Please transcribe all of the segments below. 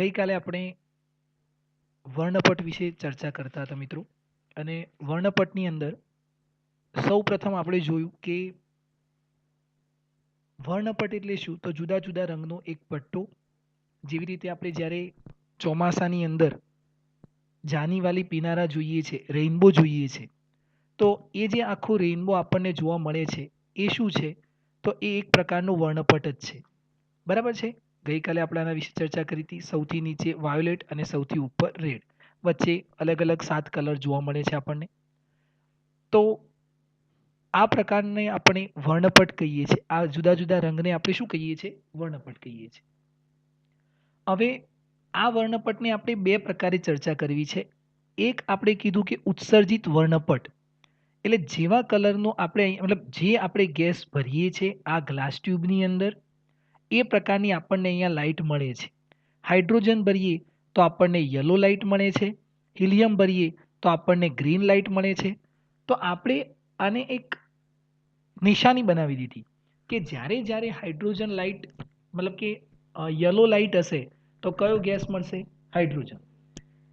ગઈકાલે આપણે વર્ણપટ વિશે ચર્ચા કરતા હતા મિત્રો, અને વર્ણપટની અંદર સૌ પ્રથમ આપણે જોયું કે વર્ણપટ એટલે શું, તો જુદા જુદા રંગનો એક પટ્ટો. જેવી રીતે આપણે જ્યારે ચોમાસાની અંદર જાનીવાલી પીનારા જોઈએ છે, રેઇનબો જોઈએ છે, તો એ જે આખો રેઇનબો આપણને જોવા મળે છે એ શું છે, તો એ એક પ્રકારનું વર્ણપટ જ છે. બરાબર છે. ગઈકાલે આપણે આના વિશે ચર્ચા કરી હતી. સૌથી નીચે વાયોલેટ અને સૌથી ઉપર રેડ, વચ્ચે અલગ અલગ 7 કલર જોવા મળે છે આપણને. તો આ પ્રકારને આપણે વર્ણપટ કહીએ છીએ. આ જુદા જુદા રંગને આપણે શું કહીએ છીએ? વર્ણપટ કહીએ છીએ. હવે આ વર્ણપટને આપણે બે પ્રકારે ચર્ચા કરવી છે. એક આપણે કીધું કે ઉત્સર્જિત વર્ણપટ, એટલે જેવા કલરનો આપણે મતલબ જે આપણે ગેસ ભરીએ છીએ આ ગ્લાસ ટ્યુબની અંદર, એ પ્રકારની આપણને અહીંયા લાઇટ મળે છે. હાઇડ્રોજન ભરીએ તો આપણને યલો લાઇટ મળે છે. હિલિયમ ભરીએ તો આપણને ગ્રીન લાઇટ મળે છે. તો આપણે આને એક નિશાની બનાવી દીધી કે જ્યારે જ્યારે હાઇડ્રોજન લાઇટ મતલબ કે યલો લાઇટ હશે તો કયો ગેસ મળશે? હાઇડ્રોજન.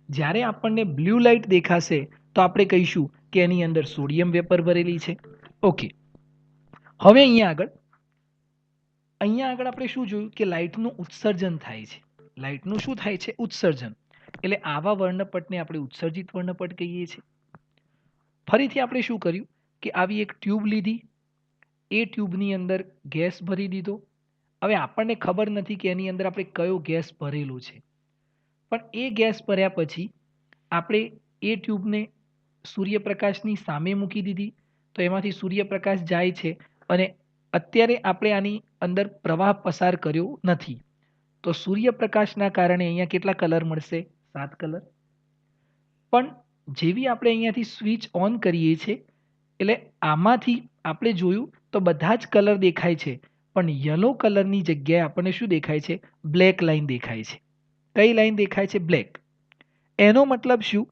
જ્યારે આપણને બ્લુ લાઇટ દેખાશે તો આપણે કહીશું કે એની અંદર સોડિયમ વેપર ભરેલી છે. ઓકે. હવે અહીંયા આગળ આપણે શું જોયું કે લાઇટનું ઉત્સર્જન થાય છે. લાઇટનું શું થાય છે? ઉત્સર્જન. એટલે આવા વર્ણપટને આપણે ઉત્સર્જિત વર્ણપટ કહીએ છીએ. ફરીથી આપણે શું કર્યું કે આવી એક ટ્યુબ લીધી, એ ટ્યુબની અંદર ગેસ ભરી દીધો. હવે આપણને ખબર નથી કે એની અંદર આપણે કયો ગેસ ભરેલો છે, પણ એ ગેસ ભર્યા પછી આપણે એ ટ્યુબને સૂર્યપ્રકાશની સામે મૂકી દીધી, તો એમાંથી સૂર્યપ્રકાશ જાય છે અને અત્યારે આપણે આની અંદર પ્રવાહ પસાર કર્યો નથી, તો સૂર્યપ્રકાશના કારણે અહીંયા કેટલા કલર મળશે? 7 કલર. પણ જેવી આપણે અહીંયાથી સ્વિચ ઓન કરીએ છીએ એટલે આમાંથી આપણે જોયું તો બધા જ કલર દેખાય છે, પણ યલો કલરની જગ્યાએ આપણને શું દેખાય છે? બ્લેક લાઇન દેખાય છે. કઈ લાઈન દેખાય છે? બ્લેક. એનો મતલબ શું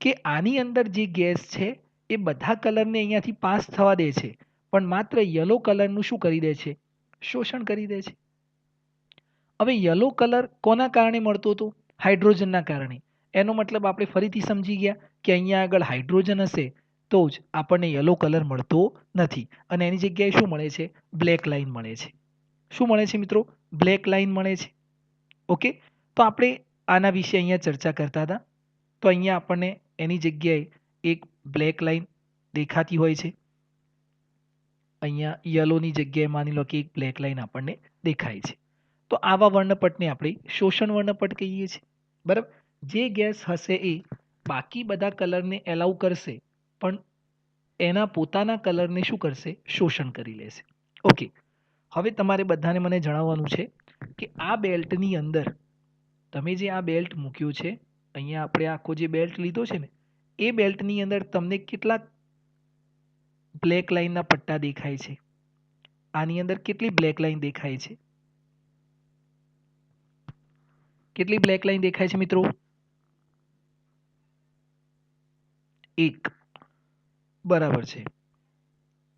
કે આની અંદર જે ગેસ છે એ બધા કલરને અહીંયાથી પાસ થવા દે છે, પણ માત્ર યલો કલરનું શું કરી દે છે? શોષણ કરી દે છે. હવે યલો કલર કોના કારણે મળતો હતો? હાઇડ્રોજનના કારણે. એનો મતલબ આપણે ફરીથી સમજી ગયા કે અહીંયા આગળ હાઇડ્રોજન હશે તો જ આપણને યલો કલર મળતો નથી, અને એની જગ્યાએ શું મળે છે? બ્લેક લાઇન મળે છે. શું મળે છે મિત્રો? બ્લેક લાઇન મળે છે. ઓકે. તો આપણે આના વિશે અહીંયા ચર્ચા કરતા હતા. તો અહીંયા આપણને એની જગ્યાએ એક બ્લેક લાઇન દેખાતી હોય છે. અહીંયા યલોની જગ્યાએ માની લો કે એક બ્લેક લાઇન આપણને દેખાય છે. તો આવા વર્ણપટને આપણે શોષણ વર્ણપટ કહીએ છીએ. બરાબર. જે ગેસ હશે એ બાકી બધા કલરને એલાઉ કરશે, પણ એના પોતાના કલરને શું કરશે? શોષણ કરી લેશે. ઓકે. હવે તમારે બધાને મને જણાવવાનું છે કે આ બેલ્ટની અંદર તમે જે આ બેલ્ટ મૂક્યો છે, અહીંયા આપણે આખો જે બેલ્ટ લીધો છે ને, એ બેલ્ટની અંદર તમને કેટલા બ્લેક લાઇનના પટ્ટા દેખાય છે? આની અંદર કેટલી બ્લેક લાઇન દેખાય છે? કેટલી બ્લેક લાઇન દેખાય છે મિત્રો? 1. બરાબર છે.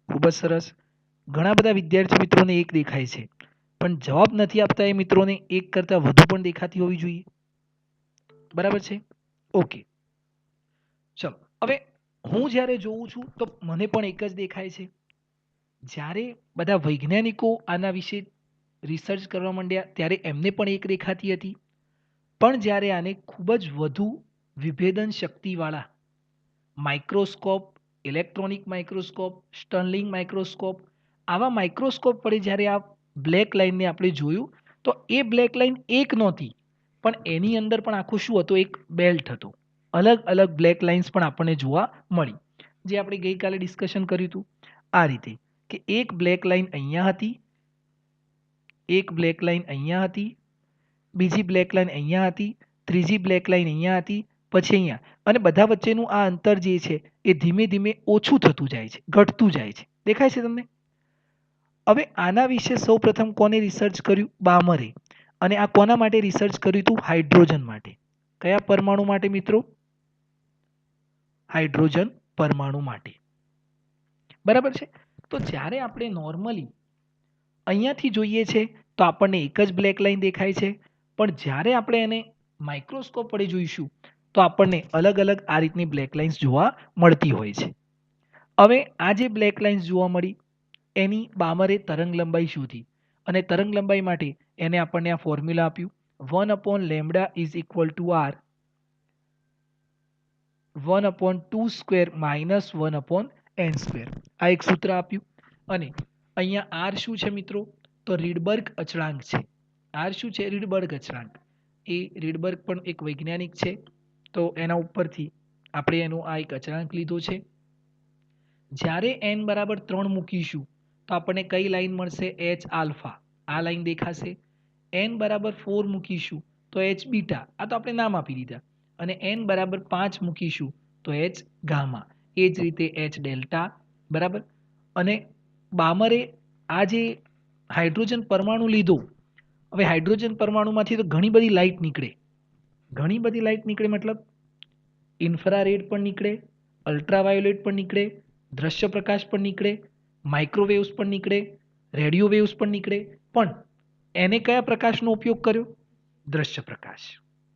ખૂબ જ સરસ. ઘણા બધા વિદ્યાર્થી મિત્રોને 1 દેખાય છે, પણ જવાબ નથી આપતા એ મિત્રોને 1 કરતાં વધુ પણ દેખાતી હોવી જોઈએ. બરાબર છે. ઓકે. ચલો. હવે હું જ્યારે જોઉં છું તો મને પણ 1 જ દેખાય છે. જ્યારે બધા વૈજ્ઞાનિકો આના વિશે રિસર્ચ કરવા માંડ્યા ત્યારે એમને પણ 1 દેખાતી હતી. પણ જ્યારે આને ખૂબ જ વધુ વિભેદન શક્તિવાળા microscope, electronic microscope, sterling microscope, આવા માઇક્રોસ્કોપ વડે જ્યારે આ બ્લેક લાઇનને આપણે જોયું તો એ બ્લેક લાઇન એક નહોતી, પણ એની અંદર પણ આખું શું હતું? એક બેલ્ટ હતો. અલગ અલગ બ્લેક લાઇન્સ પણ આપણને જોવા મળી, જે આપણે ગઈકાલે ડિસ્કશન કર્યું હતું. આ રીતે કે એક બ્લેક લાઇન અહીંયા હતી, એક બ્લેક લાઇન અહીંયા હતી, બીજી બ્લેક લાઇન અહીંયા હતી, ત્રીજી બ્લેક લાઇન અહીંયા હતી, પછી અહીંયા, અને બધા વચ્ચેનું આ અંતર જે છે એ ધીમે ધીમે ઓછું થતું જાય છે, ઘટતું જાય છે. દેખાય છે તમને? હવે આના વિશે સૌપ્રથમ કોને રિસર્ચ કર્યું? બામરે. અને આ કોના માટે રિસર્ચ કર્યું હતું? હાઇડ્રોજન માટે. કયા પરમાણુ માટે મિત્રો? હાઇડ્રોજન પરમાણુ માટે. બરાબર છે. તો જ્યારે આપણે નોર્મલી અહીંયાથી જોઈએ છે તો આપણને એક જ બ્લેક લાઇન દેખાય છે, પણ જ્યારે આપણે એને માઇક્રોસ્કોપ વડે જોઈશું તો આપણને અલગ અલગ આ રીતની બ્લેક લાઇન્સ જોવા મળતી હોય છે. હવે આ જે બ્લેક લાઇન્સ જોવા મળી એની બામરે તરંગ લંબાઈ શોધી અને તરંગ લંબાઈ માટે એને આપણને આ ફોર્મ્યુલા આપ્યું 1/λ is equal to r 1/2 square minus 1/n². આ એક સૂત્ર આપ્યું અને અહીંયા r શું છે મિત્રો? તો રીડબર્ગ અચળાંક છે. r શું છે? રીડબર્ગ અચળાંક. એ રીડબર્ગ પણ એક વૈજ્ઞાનિક છે તો એના ઉપરથી આપણે એનો આ એક અચળાંક લીધો છે. જ્યારે n બરાબર 3 મૂકીશું તો આપણને કઈ લાઈન મળશે? h alpha. આ લાઈન દેખાશે. n બરાબર 4 મૂકીશું તો h બીટા. આ તો આપણે નામ આપી દીધા. અને n બરાબર 5 મૂકીશું તો h ગામા. એ જ રીતે h ડેલ્ટા. બરાબર. અને બામરે આ જે હાઇડ્રોજન પરમાણુ લીધો. હવે હાઇડ્રોજન પરમાણુમાંથી તો ઘણી બધી લાઇટ નીકળે. ઘણી બધી લાઇટ નીકળે મતલબ ઇન્ફ્રારેડ પણ નીકળે, અલ્ટ્રાવાયોલેટ પણ નીકળે, દ્રશ્ય પ્રકાશ પણ નીકળે, માઇક્રોવેવ્સ પણ નીકળે, રેડિયો વેવ્સ પણ નીકળે. પણ એને કયા પ્રકાશનો ઉપયોગ કર્યો? દ્રશ્ય પ્રકાશ.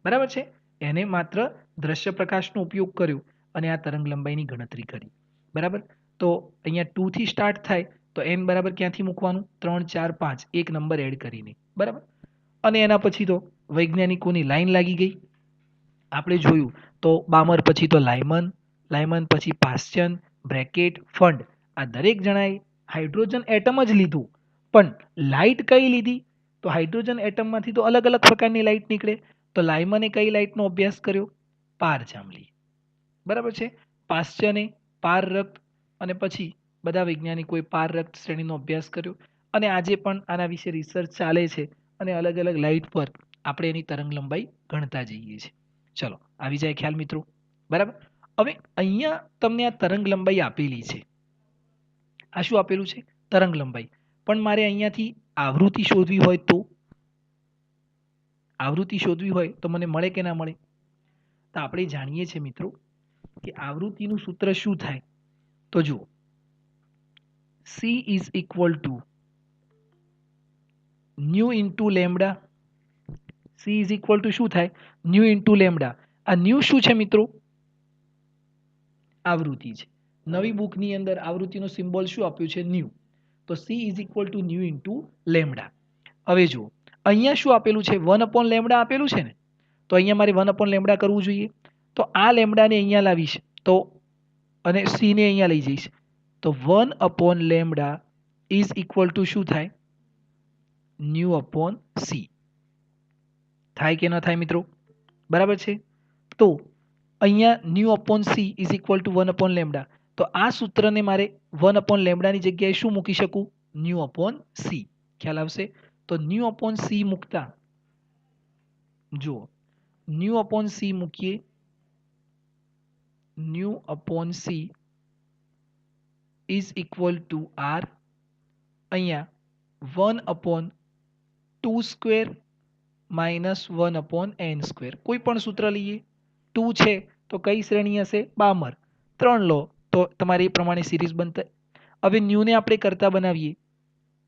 બરાબર છે. એને માત્ર દ્રશ્ય પ્રકાશનો ઉપયોગ કર્યો અને આ તરંગ લંબાઈની ગણતરી કરી. બરાબર. તો અહીંયા 2 થી સ્ટાર્ટ થાય તો n બરાબર ક્યાંથી મૂકવાનું? 3 4 5 એક નંબર એડ કરીને. બરાબર. અને એના પછી તો વૈજ્ઞાનિકોની લાઈન લાગી ગઈ. આપણે જોયું તો બામર પછી તો લાયમન પછી પાસ્ચન, બ્રેકેટ, ફંડ આ દરેક જણાએ હાઇડ્રોજન એટમ જ લીધું. પણ લાઇટ કઈ લીધી? તો હાઇડ્રોજન એટમમાંથી તો અલગ અલગ પ્રકારની લાઇટ નીકળે. તો લાયમને કઈ લાઇટનો અભ્યાસ કર્યો? પારજાંબલી. બરાબર છે. પાસ્ચને પારરક્ત અને પછી બધા વૈજ્ઞાનિકોએ પારરક્ત શ્રેણીનો અભ્યાસ કર્યો અને આજે પણ આના વિશે રિસર્ચ ચાલે છે અને અલગ અલગ લાઇટ પર આપણે એની તરંગ લંબાઈ ગણતા જઈએ છીએ. ચલો આવી જાય ખ્યાલ મિત્રો. બરાબર. હવે અહીંયા તમને આ તરંગ લંબાઈ આપેલી છે. આ શું આપેલું છે? તરંગ લંબાઈ. પણ મારે અહીંયાથી આવૃત્તિ શોધવી હોય તો મને મળે કે ના મળે? તો આપણે જાણીએ છીએ મિત્રો કે આવૃત્તિનું સૂત્ર શું થાય? તો જુઓ C is equal two new into lambda. C is equal to શું થાય? New into lambda. આ ન્યુ શું છે મિત્રો? આવૃત્તિ છે. નવી બુકની અંદર આવૃત્તિનો સિમ્બોલ શું આપ્યું છે? ન્યુ. તો C is equal two new into lambda. હવે જુઓ અહીંયા શું આપેલું છે? 1/λ આપેલું છે ને. તો અહીંયા મારે 1/λ કરવું જોઈએ. તો આ લેમ્ડાને અહીંયા લાવીશ તો અને C ને અહીંયા લઈ જઈશ તો 1/λ ઇઝ ઇક્વલ ટુ શું થાય? New upon C. થાય કે ન થાય મિત્રો? બરાબર છે. તો અહીંયા nu upon C is equal to 1/λ. તો આ સૂત્રને મારે 1/λ ની જગ્યાએ શું મૂકી શકું? New upon C. ખ્યાલ આવશે? તો ન્યુ અપોન C મૂકતા જુઓ ન્યુ અપોન C મૂકીએ. New upon C is equal to R. અહીંયા 1/2 સ્ક્વેર માઇનસ 1/n². કોઈ પણ સૂત્ર લઈએ. 2 છે તો કઈ શ્રેણી હશે? બામર. 3 લો તો તમારે એ પ્રમાણે સિરીઝ બનશે. હવે ન્યૂને આપણે કરતા બનાવીએ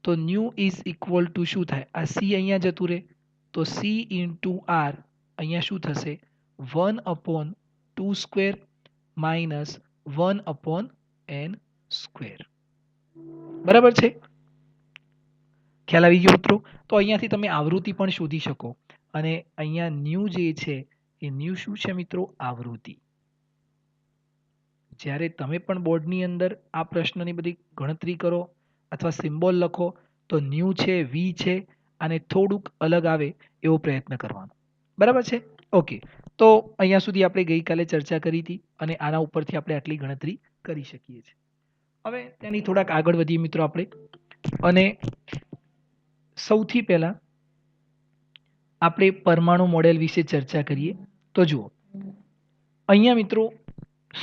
તો ન્યૂ ઇઝ ઇક્વલ ટુ શું થાય? આ C અહીંયા જતું રહે તો C ઇન્ટુ R અહીંયા શું થશે? 1/2 સ્ક્વેર માઇનસ 1/n². બરાબર છે. ખ્યાલ આવી ગયો મિત્રો? તો અહીંયાથી તમે આવૃત્તિ પણ શોધી શકો અને અહીંયા ન્યૂ જે છે એ ન્યૂ શું છે મિત્રો? આવૃત્તિ. જ્યારે તમે પણ બોર્ડની અંદર આ પ્રશ્નની બધી ગણતરી કરો અથવા સિમ્બોલ લખો તો ન્યૂ છે, વી છે અને થોડુંક અલગ આવે એવો પ્રયત્ન કરવાનો. બરાબર છે. ઓકે. તો અહીંયા સુધી આપણે ગઈકાલે ચર્ચા કરી હતી અને આના ઉપરથી આપણે આટલી ગણતરી કરી શકીએ છીએ. હવે તેની થોડાક આગળ વધીએ મિત્રો આપણે અને સૌથી પહેલા આપણે પરમાણુ મોડેલ વિશે ચર્ચા કરીએ. તો જુઓ અહીંયા મિત્રો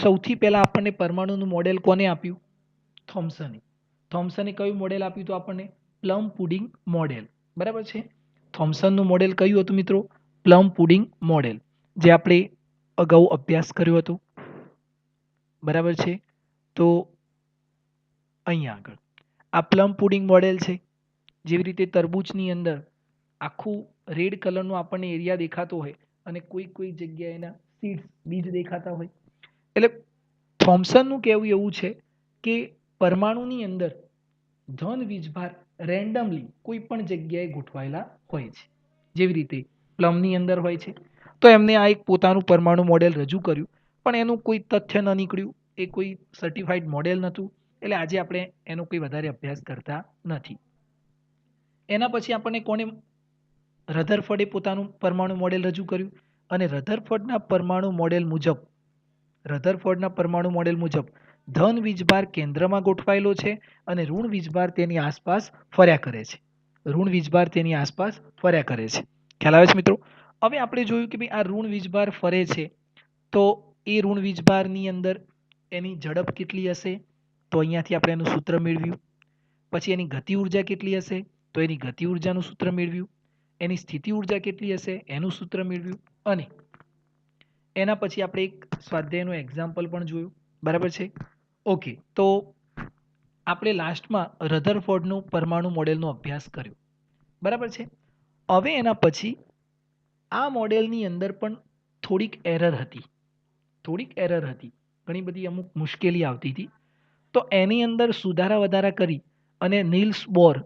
સૌથી પહેલા આપણને પરમાણુનું મોડેલ કોને આપ્યું? થોમ્સને. થોમ્સને કયું મોડેલ આપ્યું હતું આપણને? Plum pudding model. બરાબર છે. થોમ્સનનું મોડેલ કયું હતું મિત્રો? પ્લમ પુડિંગ મોડેલ, જે આપણે અગાઉ અભ્યાસ કર્યો હતો. બરાબર છે. તો અહીંયા આગળ આ પ્લમ પુડિંગ મોડેલ છે. જેવી રીતે તરબૂચની અંદર આખું રેડ કલરનો આપણને એરિયા દેખાતો હોય અને કોઈ જગ્યાએ એના સીડ્સ બીજ દેખાતા હોય. એટલે થોમ્સનનું કહેવું એવું છે કે પરમાણુની અંદર ધન વીજભાર રેન્ડમલી કોઈ પણ જગ્યાએ ગોઠવાયેલા હોય છે. જેવી રીતે પ્લમની અંદર હોય છે. તો એમને આ એક પોતાનું પરમાણુ મોડેલ રજૂ કર્યું, પણ એનું કોઈ તથ્ય ન નીકળ્યું, એ કોઈ સર્ટિફાઈડ મોડેલ નહોતું. એટલે આજે આપણે એનો કોઈ વધારે અભ્યાસ કરતા નથી. એના પછી આપણને કોને રધરફર્ડે પોતાનું પરમાણુ મોડેલ રજૂ કર્યું, અને રધરફર્ડના પરમાણુ મોડેલ મુજબ ધન વીજભાર કેન્દ્રમાં ગોઠવાયેલો છે અને ઋણ વીજભાર તેની આસપાસ ફર્યા કરે છે. ખ્યાલ આવે છે મિત્રો? હવે આપણે જોયું કે ભાઈ આ ઋણ વીજભાર ફરે છે, તો એ ઋણ વીજભારની અંદર એની ઝડપ કેટલી હશે? તો અહીંયાથી આપણે એનું સૂત્ર મેળવ્યું. પછી એની ગતિ ઉર્જા કેટલી હશે? તો એની ગતિ ઉર્જાનું સૂત્ર મેળવ્યું. એની સ્થિતિ ઉર્જા કેટલી હશે? એનું સૂત્ર મેળવ્યું. અને એના પછી આપણે એક સ્વાધ્યાયનું એક્ઝામ્પલ પણ જોયું. બરાબર છે? ઓકે, તો આપણે લાસ્ટમાં રધરફોર્ડનું પરમાણુ મોડેલનો અભ્યાસ કર્યો. બરાબર છે? હવે એના પછી આ મોડેલની અંદર પણ થોડીક એરર હતી. ઘણી બધી અમુક મુશ્કેલી આવતી હતી. તો એની અંદર સુધારા વધારા કરી અને નીલ્સ બોર,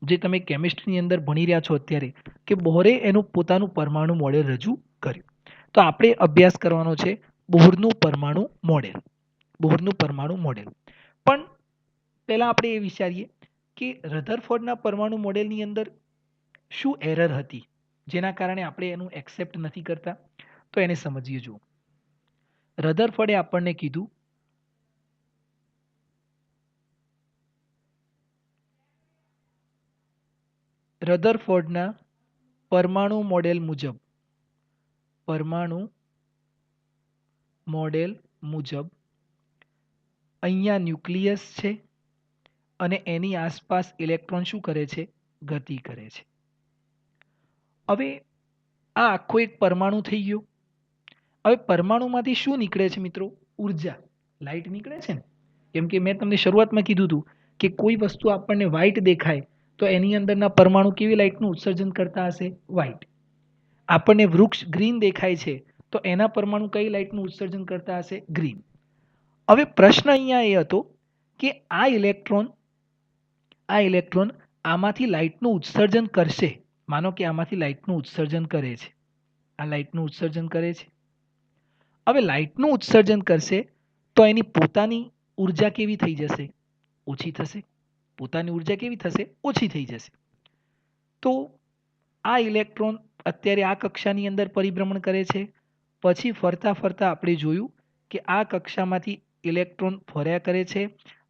જે તમે કેમિસ્ટ્રીની અંદર ભણી રહ્યા છો અત્યારે, કે બોરે એનું પોતાનું પરમાણુ મોડેલ રજૂ કર્યું. તો આપણે અભ્યાસ કરવાનો છે બોરનું પરમાણુ મોડેલ. પણ પહેલા આપણે એ વિચારીએ કે રધરફોર્ડના પરમાણુ મોડેલની અંદર શું એરર હતી, જેના કારણે આપણે એનું એક્સેપ્ટ નથી કરતા. તો એને સમજીએ. જુઓ, રધરફોર્ડે આપણને કીધું રધરફોર્ડના પરમાણુ મોડેલ મુજબ અહીંયા ન્યુક્લિયસ છે અને એની આસપાસ ઇલેક્ટ્રોન શું કરે છે? ગતિ કરે છે. હવે આ આખો એક પરમાણુ થઈ ગયો. હવે પરમાણુમાંથી શું નીકળે છે મિત્રો? ઉર્જા, લાઇટ નીકળે છે ને. કેમ કે મેં તમને શરૂઆતમાં કીધું હતું કે કોઈ વસ્તુ આપણને વ્હાઇટ દેખાય તો એની અંદરના પરમાણુ કેવી લાઇટનું ઉત્સર્જન કરતા હશે? વ્હાઇટ. આપણને વૃક્ષ ગ્રીન દેખાય છે તો એના પરમાણુ કઈ લાઇટનું ઉત્સર્જન કરતા હશે? ગ્રીન. હવે પ્રશ્ન અહીંયા એ હતો કે આ ઇલેક્ટ્રોન આમાંથી લાઇટનું ઉત્સર્જન કરશે. માનો કે આમાંથી લાઇટનું ઉત્સર્જન કરે છે. આ લાઇટનું ઉત્સર્જન કરે છે. હવે લાઇટનું ઉત્સર્જન કરશે તો એની પોતાની ઉર્જા કેવી થઈ જશે? ઓછી થશે. ઓછી થઈ જશે. તો આ ઇલેક્ટ્રોન અત્યારે આ કક્ષાની અંદર પરિભ્રમણ કરે છે. પછી ફરતા ફરતા આપણે જોયું કે આ કક્ષામાંથી ઇલેક્ટ્રોન ફર્યા કરે છે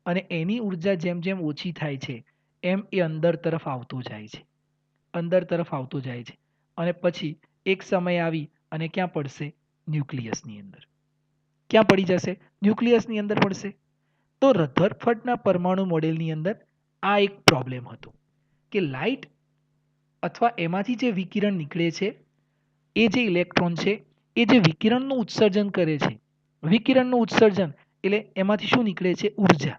અને એની ઉર્જા જેમ જેમ ઓછી થાય છે એમ એ અંદર તરફ આવતો જાય છે. અને પછી એક સમય આવી અને ક્યાં પડશે? ન્યુક્લિયસની અંદર. ક્યાં પડી જશે? ન્યુક્લિયસની અંદર પડશે. તો રધરફર્ડના પરમાણુ મોડેલની અંદર આ એક પ્રોબ્લેમ હતો કે લાઇટ અથવા એમાંથી જે વિકિરણ નીકળે છે, એ જે ઇલેક્ટ્રોન છે એ જે વિકિરણનું ઉત્સર્જન કરે છે, વિકિરણનું ઉત્સર્જન એટલે એમાંથી શું નીકળે છે? ઉર્જા.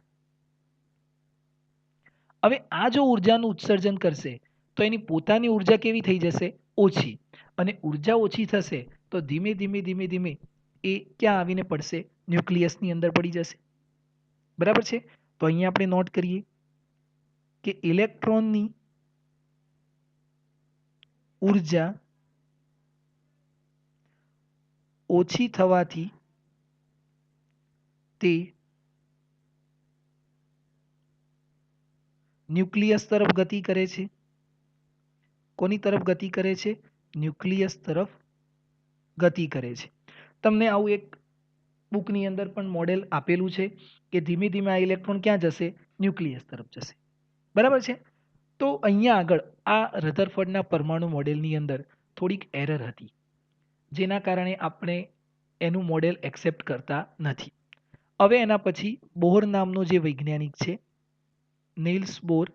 હવે આ જો ઉર્જાનું ઉત્સર્જન કરશે તો એની પોતાની ઉર્જા કેવી થઈ જશે? ઓછી. અને ઉર્જા ઓછી થશે તો ધીમે ધીમે એ ક્યાં આવીને પડશે? ન્યુક્લિયસની અંદર પડી જશે. બરાબર છે? તો અહીંયા આપણે નોટ કરીએ કે ઇલેક્ટ્રોનની ઉર્જા ઓછી થવાથી તે ન્યુક્લિયસ તરફ ગતિ કરે છે. કોની તરફ ગતિ કરે છે? ન્યુક્લિયસ તરફ ગતિ કરે છે. તમને આવું એક બુકની અંદર પણ મોડેલ આપેલું છે કે ધીમે ધીમે આ ઇલેક્ટ્રોન ક્યાં જશે? ન્યુક્લિયસ તરફ જશે. બરાબર છે? તો અહીંયા આગળ આ રધરફર્ડના પરમાણુ મોડેલની અંદર થોડીક એરર હતી, જેના કારણે આપણે એનું મોડેલ એક્સેપ્ટ કરતા નથી. હવે એના પછી બોર નામનો જે વૈજ્ઞાનિક છે, નીલ્સ બોર,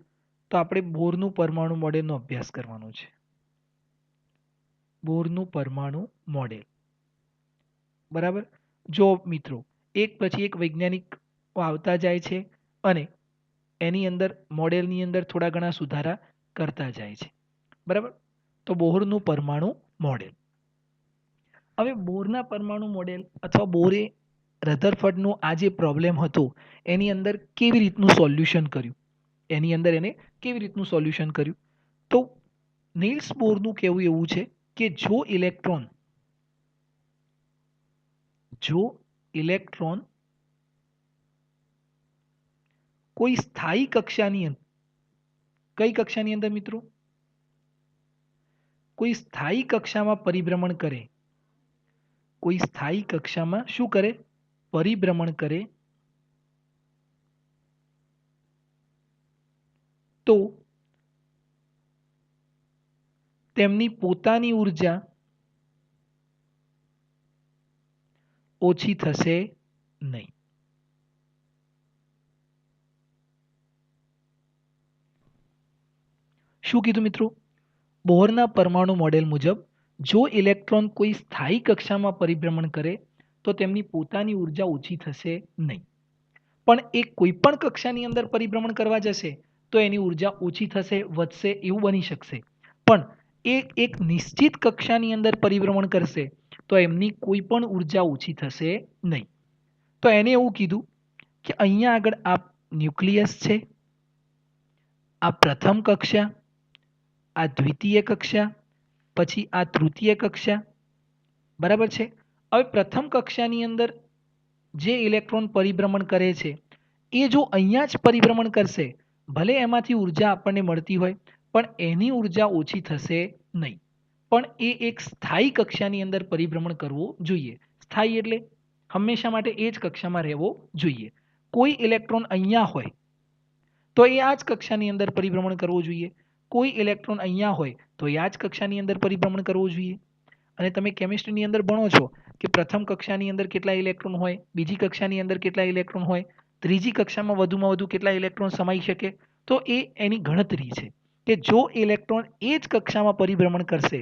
તો આપણે બોરનું પરમાણુ મોડેલનો અભ્યાસ કરવાનો છે. બોરનું પરમાણુ મોડેલ. બરાબર? જો મિત્રો, એક પછી એક વૈજ્ઞાનિક આવતા જાય છે અને એની અંદર મોડેલની અંદર થોડા ઘણા સુધારા કરતા જાય છે. બરાબર? તો બોહરનું પરમાણુ મોડેલ. હવે બોરના પરમાણુ મોડેલ અથવા બોરે રધરફર્ડનો આ જે પ્રોબ્લેમ હતો એની અંદર કેવી રીતનું સોલ્યુશન કર્યું, એની અંદર એને કેવી રીતનું સોલ્યુશન કર્યું, તો નીલ્સ બોરનું કહેવું એવું છે કે જો ઇલેક્ટ્રોન કોઈ સ્થાયી કક્ષાની અંદર, કઈ કક્ષાની અંદર મિત્રો, કોઈ સ્થાયી કક્ષામાં પરિભ્રમણ કરે, કોઈ સ્થાયી કક્ષામાં શું કરે, પરિભ્રમણ કરે, તો તેમની પોતાની ઉર્જા ઓછી થશે નહીં. શું કીધું મિત્રો? બોહરના પરમાણુ મોડેલ મુજબ જો ઇલેક્ટ્રોન કોઈ સ્થાયી કક્ષામાં પરિભ્રમણ કરે તો તેમની પોતાની ઉર્જા ઓછી થશે નહીં. પણ એ કોઈ પણ કક્ષાની અંદર પરિભ્રમણ કરવા જશે તો એની ઉર્જા ઓછી થશે, વધશે, એવું બની શકશે. પણ એ એક નિશ્ચિત કક્ષાની અંદર પરિભ્રમણ કરશે તો એમની કોઈ પણ ઉર્જા ઓછી થશે નહીં. તો એને એવું કીધું કે અહીંયા આગળ આ ન્યુક્લિયસ છે, આ પ્રથમ કક્ષા, આ દ્વિતીય કક્ષા, પછી આ તૃતીય કક્ષા, બરાબર છે. હવે પ્રથમ કક્ષાની અંદર જે ઇલેક્ટ્રોન પરિભ્રમણ કરે છે એ જો અહીંયા જ પરિભ્રમણ કરશે, ભલે એમાંથી ઉર્જા આપણને મળતી હોય પણ એની ઉર્જા ઓછી થશે નહીં. પણ એ એક સ્થાયી કક્ષાની અંદર પરિભ્રમણ કરવું જોઈએ. સ્થાયી એટલે હંમેશા માટે એ જ કક્ષામાં રહેવો જોઈએ. કોઈ ઇલેક્ટ્રોન અહીંયા હોય તો એ આ જ કક્ષાની અંદર પરિભ્રમણ કરવું જોઈએ, કોઈ ઇલેક્ટ્રોન અહીંયા હોય તો એ આ જ કક્ષાની અંદર પરિભ્રમણ કરવું જોઈએ. અને તમે કેમિસ્ટ્રીની અંદર ભણો છો કે પ્રથમ કક્ષાની અંદર કેટલા ઇલેક્ટ્રોન હોય, બીજી કક્ષાની અંદર કેટલા ઇલેક્ટ્રોન હોય, ત્રીજી કક્ષામાં વધુમાં વધુ કેટલા ઇલેક્ટ્રોન સમાઈ શકે. તો એ એની ગણતરી છે કે જો ઇલેક્ટ્રોન એ જ કક્ષામાં પરિભ્રમણ કરશે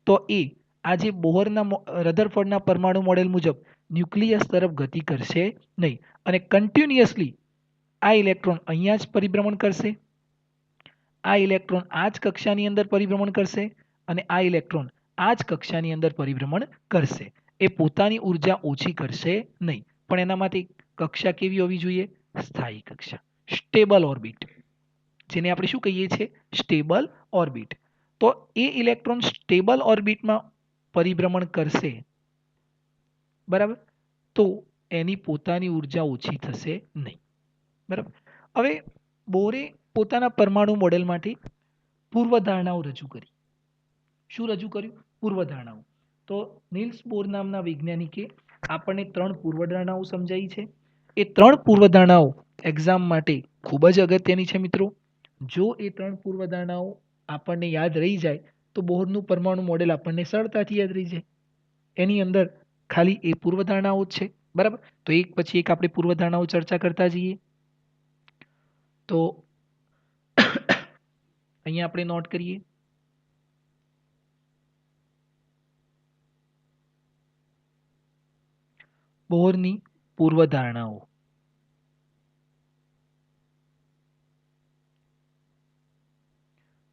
તો એ આજે બોહરના રધરફર્ડના પરમાણુ મોડેલ મુજબ ન્યુક્લિયસ તરફ ગતિ કરશે નહીં અને કન્ટિન્યુઅસલી આ ઇલેક્ટ્રોન અહીંયા જ પરિભ્રમણ કરશે, આ ઇલેક્ટ્રોન આ જ કક્ષાની અંદર પરિભ્રમણ કરશે અને આ ઇલેક્ટ્રોન આ જ કક્ષાની અંદર પરિભ્રમણ કરશે. એ પોતાની ઉર્જા ઓછી કરશે નહીં. પણ એના માટે કક્ષા કેવી હોવી જોઈએ? સ્થાયી કક્ષા, સ્ટેબલ ઓર્બિટ, જેને આપણે શું કહીએ છીએ? Stable orbit. તો એ ઇલેક્ટ્રોન સ્ટેબલ ઓર્બિટમાં પરિભ્રમણ કરશે, બરાબર, તો એની પોતાની ઉર્જા ઓછી થશે નહીં. બરાબર. હવે બોરે પોતાના પરમાણુ મોડેલ માટે પૂર્વધારણાઓ રજૂ કરી. શું રજૂ કર્યું? પૂર્વધારણાઓ. તો નીલ્સ બોર નામના વૈજ્ઞાનિકે આપણને 3 પૂર્વધારણાઓ સમજાવી છે. એ 3 પૂર્વધારણાઓ એક્ઝામ માટે ખૂબ જ અગત્યની છે મિત્રો. જો એ 3 પૂર્વધારણાઓ આપણને યાદ રહી જાય તો બોરનું પરમાણુ મોડેલ આપણને સરળતાથી યાદ રહી જાય. એની અંદર ખાલી એ પૂર્વધારણાઓ જ છે, બરાબર. તો એક પછી એક આપણે પૂર્વધારણાઓ ચર્ચા કરતા જઈએ. તો અહીંયા આપણે નોટ કરીએ. બોરની પૂર્વધારણાઓ.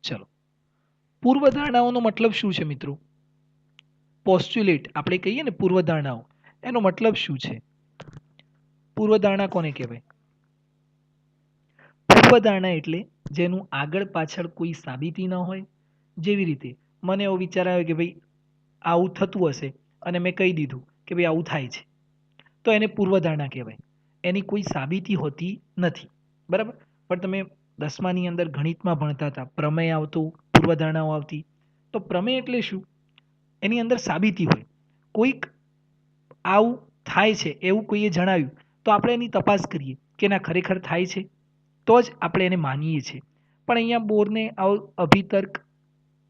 ચલો, પૂર્વધારણાઓનો મતલબ શું છે મિત્રો? પોસ્ચ્યુલેટ આપણે કહીએ ને પૂર્વધારણાઓ, એનો મતલબ શું છે? પૂર્વધારણા કોને કહેવાય? પૂર્વધારણા એટલે જેનું આગળ પાછળ કોઈ સાબિતી ન હોય. જેવી રીતે મને એવો વિચાર આવ્યો કે ભાઈ આવું થતું હશે અને મેં કહી દીધું કે ભાઈ આવું થાય છે, તો એને પૂર્વધારણા કહેવાય. એની કોઈ સાબિતી હોતી નથી, બરાબર. પણ તમે 10માની અંદર ગણિતમાં ભણતા હતા, પ્રમેય આવતું, પૂર્વધારણાઓ આવતી. તો પ્રમેય એટલે શું? એની અંદર સાબિતી હોય. કોઈક આવું થાય છે એવું કોઈએ જણાવ્યું તો આપણે એની તપાસ કરીએ કે ના ખરેખર થાય છે, તો જ આપણે એને માનીએ છીએ. પણ અહીંયા બોરને આવું અભિતર્ક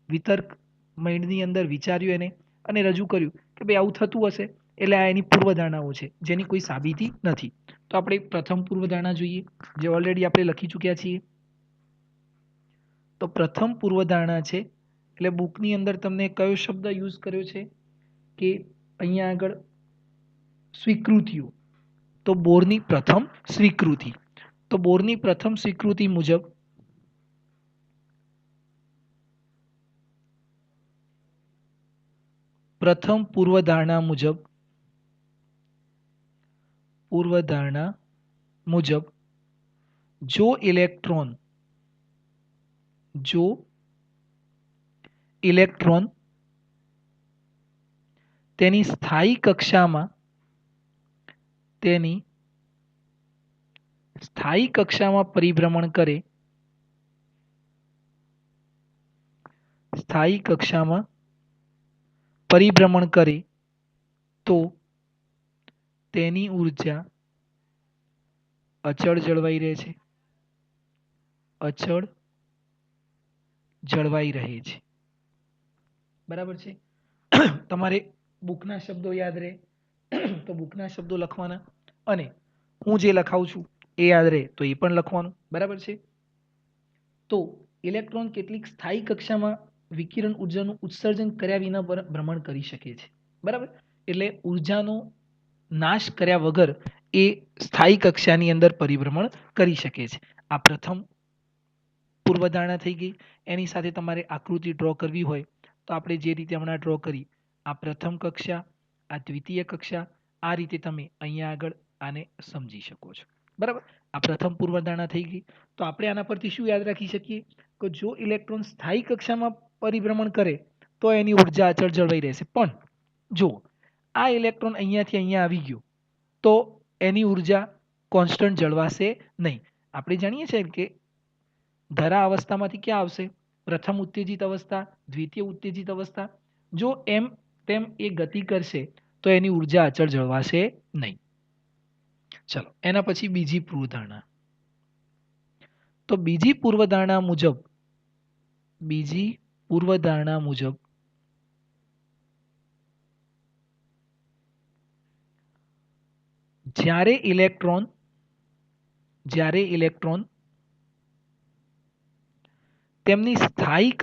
વિતર્ક માઇન્ડની અંદર વિચાર્યું એને અને રજૂ કર્યું કે ભાઈ આવું થતું હશે એટલે આ એની પૂર્વધારણાઓ છે જેની કોઈ સાબિતી નથી. તો આપણે પ્રથમ પૂર્વધારણા જોઈએ જે ઓલરેડી આપણે લખી ચૂક્યા છીએ. તો પ્રથમ પૂર્વધારણા છે એટલે બુકની અંદર તમને કયો શબ્દ યુઝ કર્યો છે કે અહીંયા આગળ સ્વીકૃતિઓ. તો બોરની પ્રથમ સ્વીકૃતિ. તો બોરની પ્રથમ સ્વીકૃતિ મુજબ પ્રથમ પૂર્વધારણા મુજબ જો ઇલેક્ટ્રોન તેની સ્થાયી કક્ષામાં પરિભ્રમણ કરે તો તેની ઉર્જા અચળ જળવાઈ રહે છે. બરાબર છે. તમારે બુકના શબ્દો યાદ રહે તો બુકના શબ્દો લખવાના અને હું જે લખાવું છું એ યાદ રહે તો એ પણ લખવાનું. બરાબર છે. તો ઇલેક્ટ્રોન કેટલીક સ્થાયી કક્ષામાં વિકિરણ ઉર્જાનું ઉત્સર્જન કર્યા વિના ભ્રમણ કરી શકે છે. બરાબર, એટલે ઉર્જાનો નાશ કર્યા વગર એ સ્થાયી કક્ષાની અંદર પરિભ્રમણ કરી શકે છે. આ પ્રથમ પૂર્વધારણા થઈ ગઈ. એની સાથે તમારે આકૃતિ ડ્રો કરવી હોય તો આપણે જે રીતે હમણાં ડ્રો કરી, આ પ્રથમ કક્ષા, આ દ્વિતીય કક્ષા, આ રીતે તમે અહીંયા આગળ આને સમજી શકો છો. બરાબર, આ પ્રથમ પૂર્વધારણા થઈ ગઈ. તો આપણે આના પરથી શું યાદ રાખી શકીએ કે જો ઇલેક્ટ્રોન સ્થાયી કક્ષામાં પરિભ્રમણ કરે તો એની ઉર્જા અચળ જળવાઈ રહેશે. પણ જો આ ઇલેક્ટ્રોન અહીંયાથી અહીંયા આવી ગયો તો એની ઉર્જા કોન્સ્ટન્ટ જળવાશે નહીં. આપણે જાણીએ છીએ કે ધરા અવસ્થામાંથી ક્યાં આવશે? પ્રથમ ઉત્તેજિત અવસ્થા, દ્વિતીય ઉત્તેજિત અવસ્થા. જો એમ તેમ એ ગતિ કરશે તો એની ઉર્જા અચળ જળવાશે નહીં. ચલો એના પછી બીજી પૂર્વધારણા. તો બીજી પૂર્વધારણા મુજબ જ્યારે ઇલેક્ટ્રોન તેમની સ્થાયી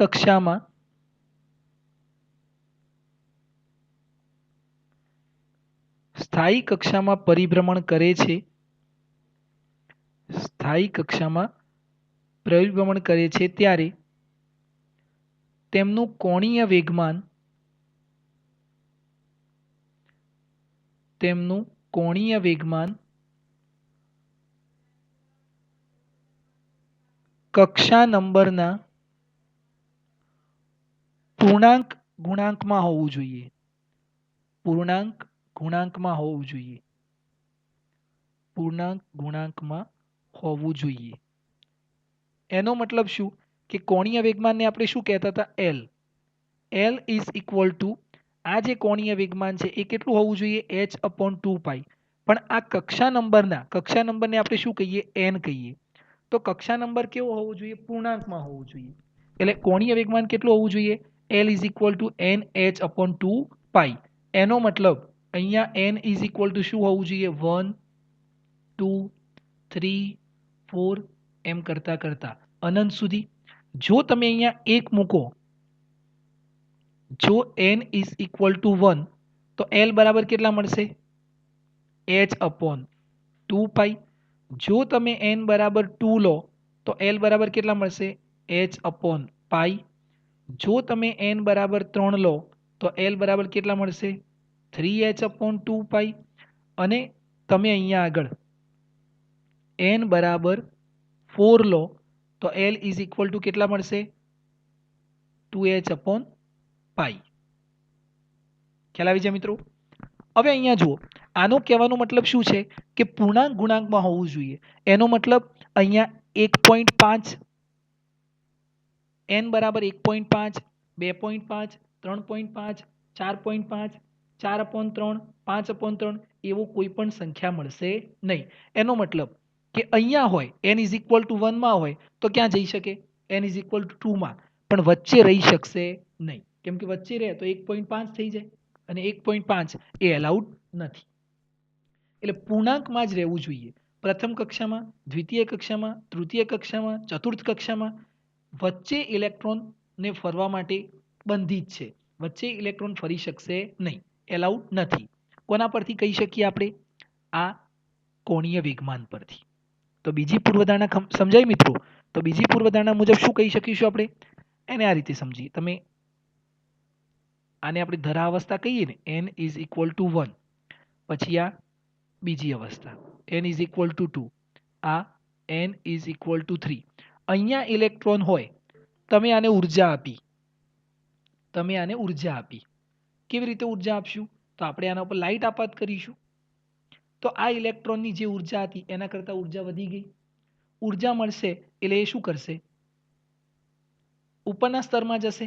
કક્ષામાં પરિભ્રમણ કરે છે ત્યારે તેમનું કોણીય વેગમાન કક્ષા નંબરના પૂર્ણાંક ગુણાંકમાં હોવું જોઈએ. એનો મતલબ શું કે કોણીય વેગમાનને આપણે શું કહેતા હતા? L ઇઝ ઇક્વલ ટુ આ જે કોણીય વેગમાન છે એ કેટલું હોવું જોઈએ? h/2π. પણ આ કક્ષા નંબરને આપણે શું કહીએ? n કહીએ. તો કક્ષા નંબર કેવો હોવો જોઈએ? પૂર્ણાંકમાં હોવો જોઈએ. એટલે કોણીય વેગમાન કેટલું હોવું જોઈએ? L is equal two nh/2π. એનો મતલબ અહીંયા n ઇઝ ઇક્વલ ટુ શું હોવું જોઈએ? 1 2 3 4 એમ કરતા અનંત સુધી. જો તમે અહીંયા 1 મૂકો, જો n ઇઝ ઇક્વલ ટુ 1 તો L બરાબર કેટલા મળશે? h/2π. જો તમે n બરાબર 2 લો તો L બરાબર કેટલા મળશે? h/π. જો તમે n બરાબર 3 લો તો L બરાબર કેટલા મળશે? 3h/2π. અને તમે અહીંયા આગળ n બરાબર 4 લો તો L ઇઝ ઇક્વલ ટુ કેટલા મળશે? 2h/π. ખ્યાલ આવી જાય મિત્રો? હવે અહીંયા જુઓ, આનો કહેવાનો મતલબ શું છે કે પૂર્ણાંક ગુણાંકમાં હોવું જોઈએ. એનો મતલબ અહીંયા 1.5, n બરાબર 1.5, 2.5, 3.5, 4.5, 4/3, 5/3 એવો કોઈ પણ સંખ્યા મળશે નહીં. એનો મતલબ કે અહીંયા હોય n ઇઝ ઇક્વલ ટુ 1 માં હોય તો ક્યાં જઈ શકે? n ઇઝ ઇક્વલ ટુ 2 માં. પણ વચ્ચે રહી શકશે નહીં. કેમ કે વચ્ચે રહે તો 1.5 થઈ જાય અને 1.5 એ એલાઉડ નથી. એટલે પૂર્ણાંકમાં જ રહેવું જોઈએ. પ્રથમ કક્ષામાં, દ્વિતીય કક્ષામાં, તૃતીય કક્ષામાં, ચતુર્થ કક્ષામાં વચ્ચે ઇલેક્ટ્રોનને ફરવા માટે બંધિત છે. વચ્ચે ઇલેક્ટ્રોન ફરી શકશે નહીં, એલાઉડ નથી. કોના પરથી કહી શકીએ આપણે? આ કોણીય વેગમાન પરથી. તો બીજી પૂર્વધારણા સમજાય મિત્રો? તો બીજી પૂર્વધારણા મુજબ શું કહી શકીશું આપણે? એને આ રીતે સમજીએ. તમે આને આપણે ધરાવસ્થા કહીએ ને, n ઇઝ ઇક્વલ ટુ 1, પછી આ બીજી અવસ્થા n ઇઝ ઇક્વલ ટુ 2, આ n ઇઝ ઇક્વલ ટુ 3. અહીંયા ઇલેક્ટ્રોન હોય, તમે આને ઉર્જા આપી. કેવી રીતે ઉર્જા આપશું? તો આપણે આના ઉપર લાઇટ આપાત કરીશું. તો આ ઇલેક્ટ્રોનની જે ઉર્જા હતી એના કરતાં ઉર્જા વધી ગઈ. ઉર્જા મળશે એટલે એ શું કરશે? ઉપરના સ્તરમાં જશે,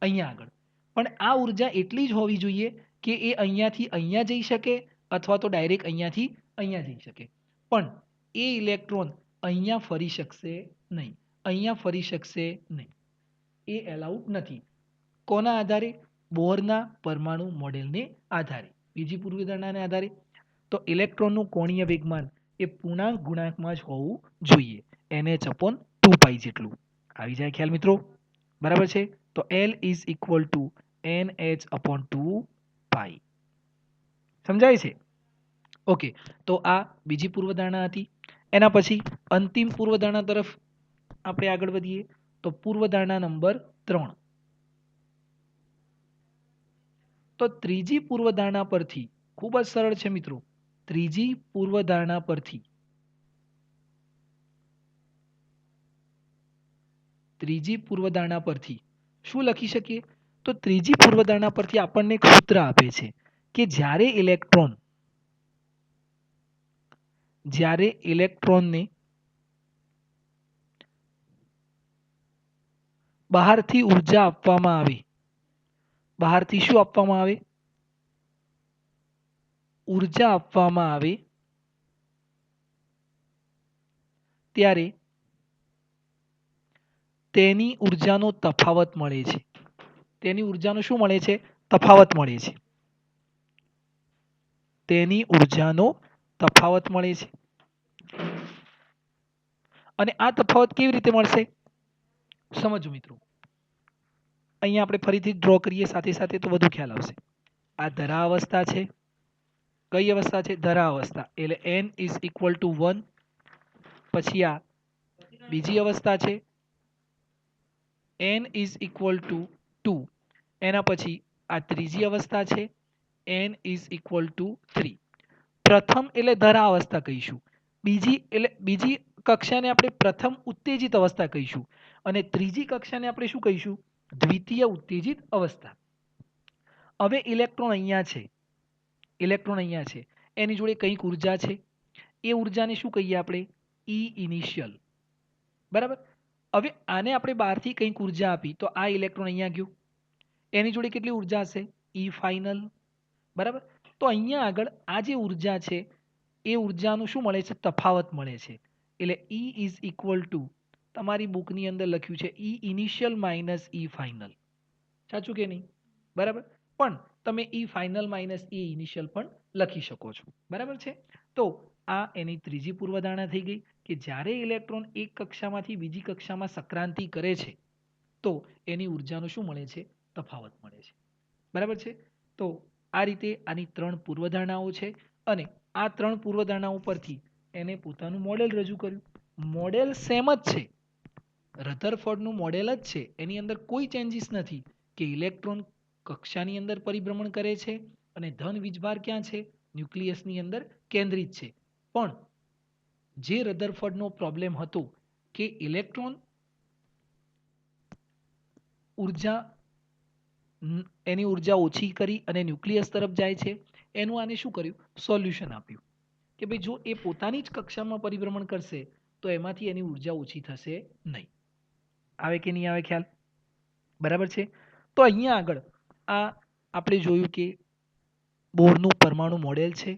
અહીંયા આગળ. પણ આ ઉર્જા એટલી જ હોવી જોઈએ કે એ અહીંયાથી અહીંયા જઈ શકે અથવા તો ડાયરેક્ટ અહીંયાથી અહીંયા જઈ શકે. પણ એ ઇલેક્ટ્રોન અહીંયા ફરી શકશે નહીં, અહીંયા ફરી શકશે નહીં. એ એલાઉડ નથી. કોના આધારે? બોરના પરમાણુ મોડેલને આધારે, બીજી પૂર્વધારણાને આધારે. તો ઇલેક્ટ્રોનનું કોણીય વેગમાન એ પૂર્ણાંક ગુણાંકમાં જ હોવું જોઈએ, NH/2π જેટલું. આવી જાય ખ્યાલ મિત્રો? બરાબર છે? તો L is equal two NH/2π. સમજાય છે? ઓકે, તો આ બીજી પૂર્વધારણા હતી. એના પછી અંતિમ પૂર્વધારણા તરફ આપણે આગળ વધીએ. તો પૂર્વધારણા નંબર 3. તો ત્રીજી પૂર્વધારણા પરથી ખૂબ જ સરળ છે મિત્રો. ત્રીજી પૂર્વધારણા પરથી શું લખી શકીએ? તો ત્રીજી પૂર્વધારણા પરથી આપણને એક સૂત્ર આપે છે કે જ્યારે ઇલેક્ટ્રોનને બહારથી ઉર્જા આપવામાં આવે, બહારથી શું આપવામાં આવે? ઉર્જા આપવામાં આવે, ત્યારે તેની ઉર્જાનો તફાવત મળે છે. તેની ઉર્જાનો શું મળે છે? તફાવત મળે છે. તેની ઉર્જાનો તફાવત મળે છે. અને આ તફાવત કેવી રીતે મળશે? સમજો મિત્રો. અહીંયા આપણે ફરીથી ડ્રો કરીએ સાથે સાથે તો વધુ ખ્યાલ આવશે. આ ધરાવસ્થા છે. કઈ અવસ્થા છે? ધરાવસ્થા. એટલે n ઇઝ ઇક્વલ ટુ 1. પછી આ બીજી અવસ્થા છે, n ઇઝ ઇક્વલ ટુ 2. એના પછી આ ત્રીજી અવસ્થા છે, n ઇઝ ઇક્વલ ટુ 3. પ્રથમ એટલે ધરાવસ્થા કહીશું. બીજી કક્ષાને આપણે પ્રથમ ઉત્તેજિત અવસ્થા કહીશું અને ત્રીજી કક્ષાને આપણે શું કહીશું? દ્વિતીય ઉત્તેજિત અવસ્થા. હવે ઇલેક્ટ્રોન અહીંયા છે, એની જોડે કંઈક ઉર્જા છે. એ ઉર્જાને શું કહીએ આપણે? E initial. બરાબર. હવે આને આપણે બહારથી કંઈક ઉર્જા આપી તો આ ઇલેક્ટ્રોન અહીંયા ગયો, એની જોડે કેટલી ઉર્જા હશે? E final. બરાબર. તો અહીંયા આગળ આ જે ઉર્જા છે એ ઉર્જાનું શું મળે છે? તફાવત મળે છે. એટલે E ઇઝ ઇક્વલ ટુ, તમારી બુકની અંદર લખ્યું છે E initial minus E final. સાચું કે નહીં? બરાબર. પણ તમે E final minus E initial પણ લખી શકો છો. બરાબર છે? તો આ એની ત્રીજી પૂર્વધારણા થઈ ગઈ કે જ્યારે ઇલેક્ટ્રોન એક કક્ષામાંથી બીજી કક્ષામાં સંક્રાંતિ કરે છે તો એની ઉર્જાનો શું મળે છે? તફાવત મળે છે. બરાબર છે? તો આ રીતે આની 3 પૂર્વધારણાઓ છે અને આ 3 પૂર્વધારણાઓ પરથી એને પોતાનું મોડેલ રજૂ કર્યું. મોડેલ સેમ જ છે, રધરફોર્ડનું મોડેલ જ છે. એની અંદર કોઈ ચેન્જીસ નથી કે ઇલેક્ટ્રોન કક્ષાની અંદર પરિભ્રમણ કરે છે અને ધન વીજભાર ક્યાં છે? ન્યુક્લિયસની અંદર કેન્દ્રિત છે. પણ જે રધરફોર્ડનો પ્રોબ્લેમ હતો કે ઇલેક્ટ્રોન એની ઉર્જા ઓછી કરી અને ન્યુક્લિયસ તરફ જાય છે, એનું આને શું કર્યું? સોલ્યુશન આપ્યું કે ભાઈ જો એ પોતાની જ કક્ષામાં પરિભ્રમણ કરશે તો એમાંથી એની ઉર્જા ઓછી થશે નહીં. આવે કે નહીં આવે ખ્યાલ? બરાબર છે? તો અહીંયા આગળ આ આપણે જોયું કે બોરનું પરમાણુ મોડેલ છે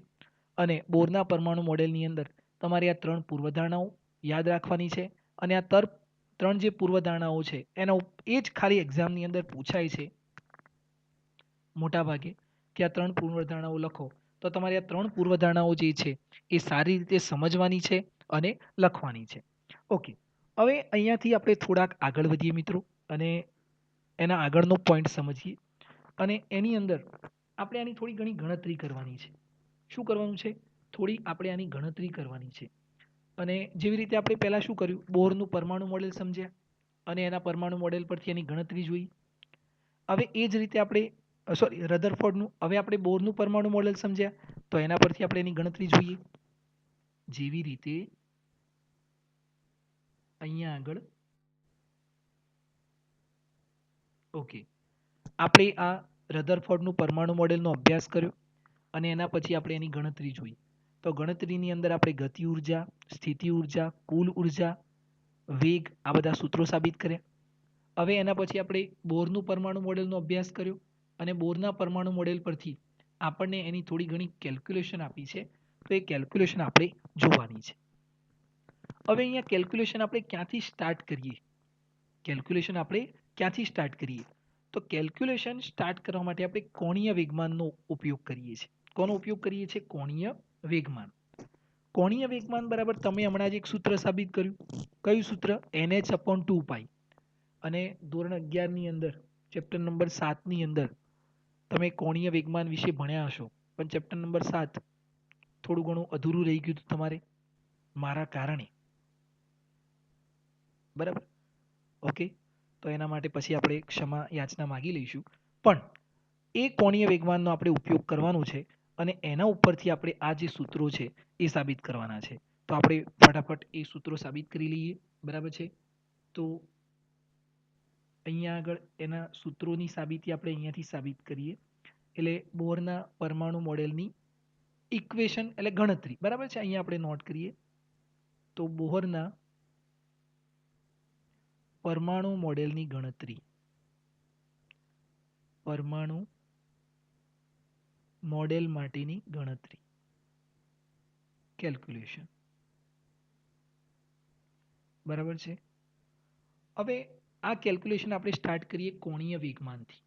અને બોરના પરમાણુ મોડેલની અંદર તમારે આ 3 પૂર્વધારણાઓ યાદ રાખવાની છે અને આ 3 જે પૂર્વધારણાઓ છે એના એ જ ખાલી એક્ઝામની અંદર પૂછાય છે મોટા ભાગે કે આ 3 પૂર્વધારણાઓ લખો. તો તમારે આ 3 પૂર્વધારણાઓ જે છે એ સારી રીતે સમજવાની છે અને લખવાની છે. ઓકે, હવે અહીંયાથી આપણે થોડાક આગળ વધીએ મિત્રો અને એના આગળનો પોઈન્ટ સમજીએ અને એની અંદર આપણે આની થોડી ઘણી ગણતરી કરવાની છે. શું કરવાનું છે? થોડી આપણે આની ગણતરી કરવાની છે. અને જેવી રીતે આપણે પહેલાં શું કર્યું? બોરનું પરમાણુ મોડેલ સમજ્યા અને એના પરમાણુ મોડેલ પરથી એની ગણતરી જોઈ. હવે એ જ રીતે આપણે સોરી રધરફોર્ડનું. હવે આપણે બોરનું પરમાણુ મોડેલ સમજ્યા, તો એના પરથી આપણે એની ગણતરી જોઈએ. જેવી રીતે અહીંયા આગળ ઓકે, આપણે આ રધરફોર્ડનું પરમાણુ મોડેલનો અભ્યાસ કર્યો અને એના પછી આપણે એની ગણતરી જોઈ. તો ગણતરીની અંદર આપણે ગતિ ઉર્જા, સ્થિતિ ઉર્જા, કુલ ઉર્જા, વેગ આ બધા સૂત્રો સાબિત કર્યા. હવે એના પછી આપણે બોરનું પરમાણુ મોડેલનો અભ્યાસ કર્યો અને બોરના પરમાણુ મોડેલ પરથી આપણને એની થોડી ઘણી કેલ્ક્યુલેશન આપી છે. તો એ કેલ્ક્યુલેશન આપણે જોવાની છે. હવે અહીંયા કેલ્ક્યુલેશન આપણે ક્યાંથી સ્ટાર્ટ કરીએ? કેલ્ક્યુલેશન આપણે ક્યાંથી સ્ટાર્ટ કરીએ? તો કેલ્ક્યુલેશન સ્ટાર્ટ કરવા માટે આપણે કોણીય વેગમાનનો ઉપયોગ કરીએ છીએ. કોનો ઉપયોગ કરીએ છીએ? કોણીય વેગમાન. કોણીય વેગમાન બરાબર તમે હમણાં જ એક સૂત્ર સાબિત કર્યું. કયું સૂત્ર? NH/2π. અને ધોરણ 11 ની અંદર ચેપ્ટર નંબર 7 ની અંદર તમે કોણીય વેગમાન વિશે ભણ્યા હશો, પણ ચેપ્ટર નંબર 7 થોડું ઘણું અધૂરું રહી ગયું હતું તમારે મારા કારણે. બરાબર, ઓકે. તો એના માટે પછી આપણે ક્ષમા યાચના માગી લઈશું. પણ એ કોણીય વેગમાનનો આપણે ઉપયોગ કરવાનો છે અને એના ઉપરથી આપણે આ જે સૂત્રો છે એ સાબિત કરવાના છે. તો આપણે ફટાફટ એ સૂત્રો સાબિત કરી લઈએ. બરાબર છે. તો અહીંયા આગળ એના સૂત્રોની સાબિતી આપણે અહીંયાથી સાબિત કરીએ. એટલે બોરના પરમાણુ મોડેલની ઇક્વેશન એટલે ગણતરી. બરાબર છે. અહીંયા આપણે નોટ કરીએ તો બોહરના પરમાણુ મોડેલની ગણતરી, પરમાણુ મોડેલ માટેની ગણતરી, કેલ્ક્યુલેશન. બરાબર છે. હવે આ કેલ્ક્યુલેશન આપણે સ્ટાર્ટ કરીએ કોણીય વેગમાનથી.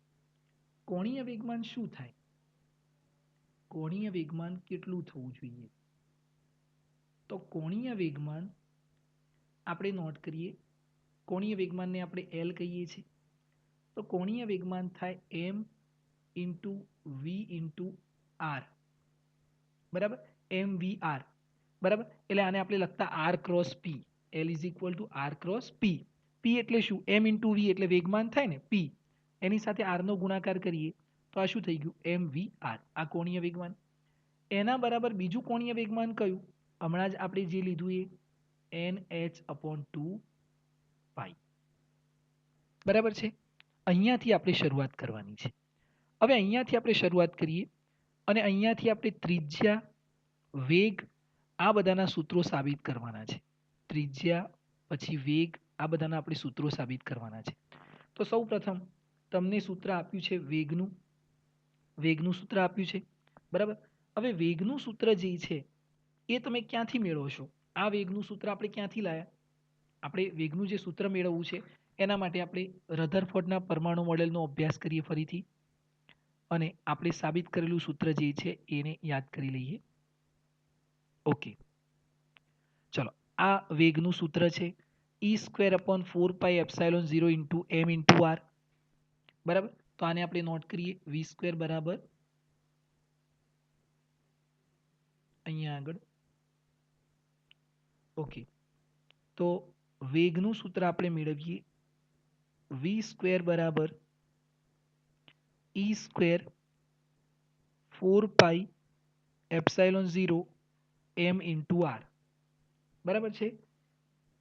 કોણીય વેગમાન શું થાય? કોણીય વેગમાન કેટલું થવું જોઈએ? તો કોણીય વેગમાન આપણે નોટ કરીએ. કોણીય વેગમાનને આપણે L કહીએ છીએ. તો કોણીય વેગમાન થાય m into v into r. બરાબર, mvr. બરાબર, એટલે આને આપણે લખતા r cross p. L is equal to r cross p. p એટલે શું? m ઇન્ટુ v એટલે વેગમાન થાય ને p, એની સાથે r નો ગુણાકાર કરીએ તો આ શું થઈ ગયું? mvr. આ કોણીય વેગમાન. એના બરાબર બીજું કોણીય વેગમાન કયું? હમણાં જ આપણે જે લીધું એ NH/2π. બરાબર છે. અહીંયાથી આપણે શરૂઆત કરવાની છે. હવે અહીંયાથી આપણે શરૂઆત કરીએ અને અહીંયાથી આપણે ત્રિજ્યા, વેગ આ બધાના સૂત્રો સાબિત કરવાના છે. ત્રિજ્યા પછી વેગ આ બધાના આપણે સૂત્રો સાબિત કરવાના છે. તો સૌ પ્રથમ તમને સૂત્ર આપ્યું છે વેગનું. વેગનું સૂત્ર આપ્યું છે. બરાબર. હવે વેગનું સૂત્ર જે છે એ તમે ક્યાંથી મેળવશો? આ વેગનું સૂત્ર આપણે ક્યાંથી લાયા? આપણે વેગનું જે સૂત્ર મેળવવું છે એના માટે આપણે રધરફોર્ડના પરમાણુ મોડેલનો અભ્યાસ કરીએ ફરીથી અને આપણે સાબિત કરેલું સૂત્ર જે છે એને યાદ કરી લઈએ. ઓકે, ચલો. આ વેગનું સૂત્ર છે E²/4πε0 into m into r. બરાબર, તો આને આપણે નોટ કરીએ. v² બરાબર અહીંયા આગળ ઓકે. તો વેગનું સૂત્ર આપણે મેળવીએ v² બરાબર E²4πε0 m ઇન્ટુ r. બરાબર છે,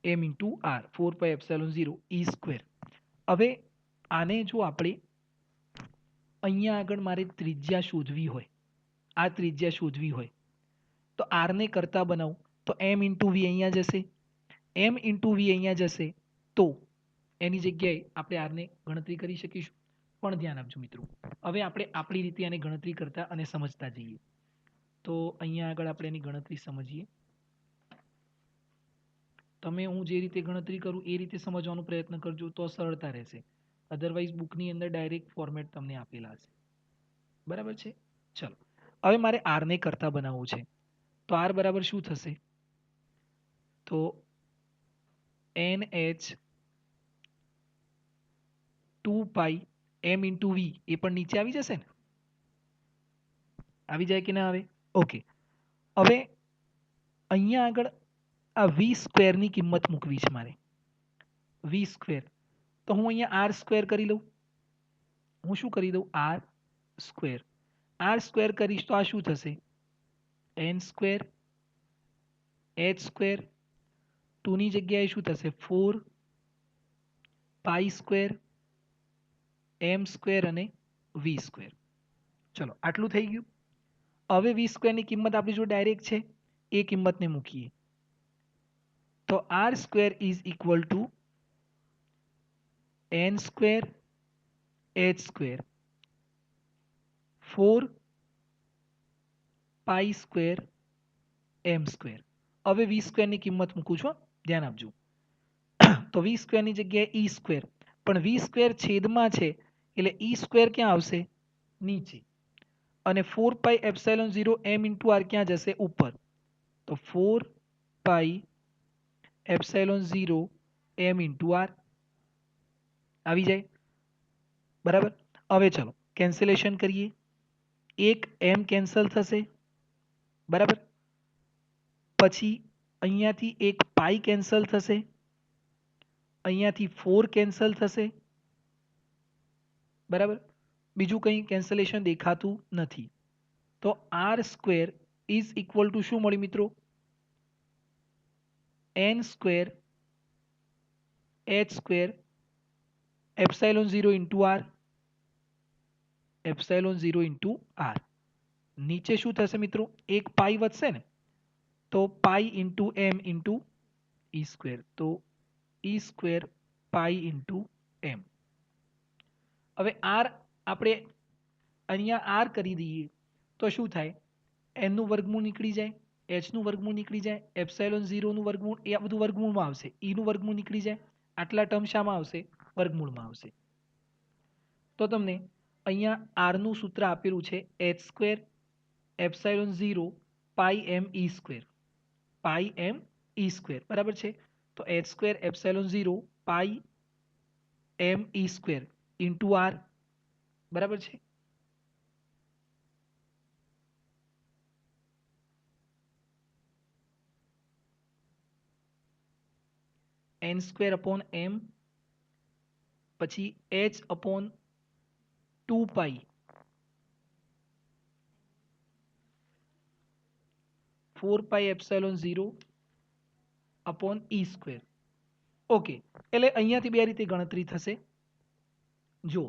m ઇન્ટુ r 4πε0 E². હવે આને જો આપણે અહીંયા આગળ મારે ત્રિજ્યા શોધવી હોય, આ ત્રિજ્યા શોધવી હોય તો r ને કરતા બનાવું તો m ઇન્ટુ v અહીંયા જશે. m ઇન્ટુ v અહીંયા જશે તો એની જગ્યાએ આપણે r ને ગણતરી કરી શકીશું. પણ ધ્યાન આપજો મિત્રો, હવે આપણે આપણી રીતે આની ગણતરી કરતા અને સમજતા જઈએ. તો અહીંયા આગળ આપણે એની ગણતરી સમજીએ. તમે હું જે રીતે ગણતરી કરું એ રીતે સમજવાનો પ્રયત્ન કરજો તો સરળતા રહેશે. અધરવાઇઝ બુકની અંદર ડાયરેક્ટ ફોર્મેટ તમને આપેલા હશે. બરાબર છે. ચલો, હવે મારે r ને કરતા બનાવવું છે તો r બરાબર શું થશે? તો NH/2π m ઇન્ટુ v એ પણ નીચે આવી જશે ને? આવી જાય કે ના આવે? ઓકે. હવે અહીંયા આગળ આ v² ની કિંમત મૂકવી છે મારે. v², તો હું અહીંયા r² કરી લઉં. હું શું કરી દઉં? r square. આર સ્ક્વેર કરીશ તો આ શું થશે? N square H square. ટુની જગ્યાએ શું થશે? 4 પાઈ સ્ક્વેર એમ સ્ક્વેર અને વી સ્ક્વેર. ચલો આટલું થઈ ગયું. હવે વી સ્ક્વેરની કિંમત આપણી જો ડાયરેક્ટ છે એ કિંમતને મૂકીએ તો R square is equal to N square H square 4 pi square M square. હવે વી સ્ક્વેરની કિંમત મૂકું છું, ધ્યાન આપજો. તો વી સ્ક્વેરની જગ્યાએ ઈ સ્ક્વેર, પણ વી સ્ક્વેર છેદમાં છે એટલે ઈ સ્ક્વેર ક્યાં આવશે? નીચે. અને 4 પાઈ એપ્સાઇલોન 0 એમ ઇન્ટુ આર ક્યાં જશે? ઉપર. તો 4 પાઈ એપ્સાઇલોન 0 એમ ઇન્ટુ આર આવી જાય. બરાબર. હવે ચલો કેન્સલેશન કરીએ. એક એમ કેન્સલ થશે. બરાબર. પછી અહીંયાથી એક પાઈ કેન્સલ થશે. અહીંયાથી 4 કેન્સલ થશે. બરાબર. બીજું કંઈ કેન્સલેશન દેખાતું નથી. તો R square is equal to શું મળ્યું મિત્રો? N square H square epsilon 0 into R epsilon 0 into R. નીચે શું થશે મિત્રો? એક પાઈ વધશે ને, તો pi into M into E square. તો ઈ સ્ક્વેર પાઈ ઇન્ટુ એમ. હવે આર આપણે અહીંયા આર કરી દઈએ તો શું થાય? એનનું વર્ગમૂળ નીકળી જાય, એચનું વર્ગમૂળ નીકળી જાય, એપ્સાઇલોન 0નું વર્ગમૂળ, એ આ બધું વર્ગમૂળમાં આવશે. ઈનું વર્ગમૂળ નીકળી જાય. આટલા ટર્મ શામાં આવશે? વર્ગમૂળમાં આવશે. તો તમને અહીંયા આરનું સૂત્ર આપેલું છે એચ સ્ક્વેર એપ્સાઇલોન 0 પાઈ એમ ઈ સ્ક્વેર. પાઈ એમ ઈ સ્ક્વેર. બરાબર છે. તો એચ સ્ક્વેર એપ્સાઇલોન 0 પાઈ એમ ઈ સ્ક્વેર ઇન્ટુ આર. બરાબર છે. એન સ્ક્વેર અપોન એમ, પછી એચ અપોન 2 પાઈ 4 પાઈ એપ્સાઇલોન 0 અપોન ઈ સ્ક્વેર. ઓકે, એટલે અહીંયાથી બે રીતે ગણતરી થશે. જો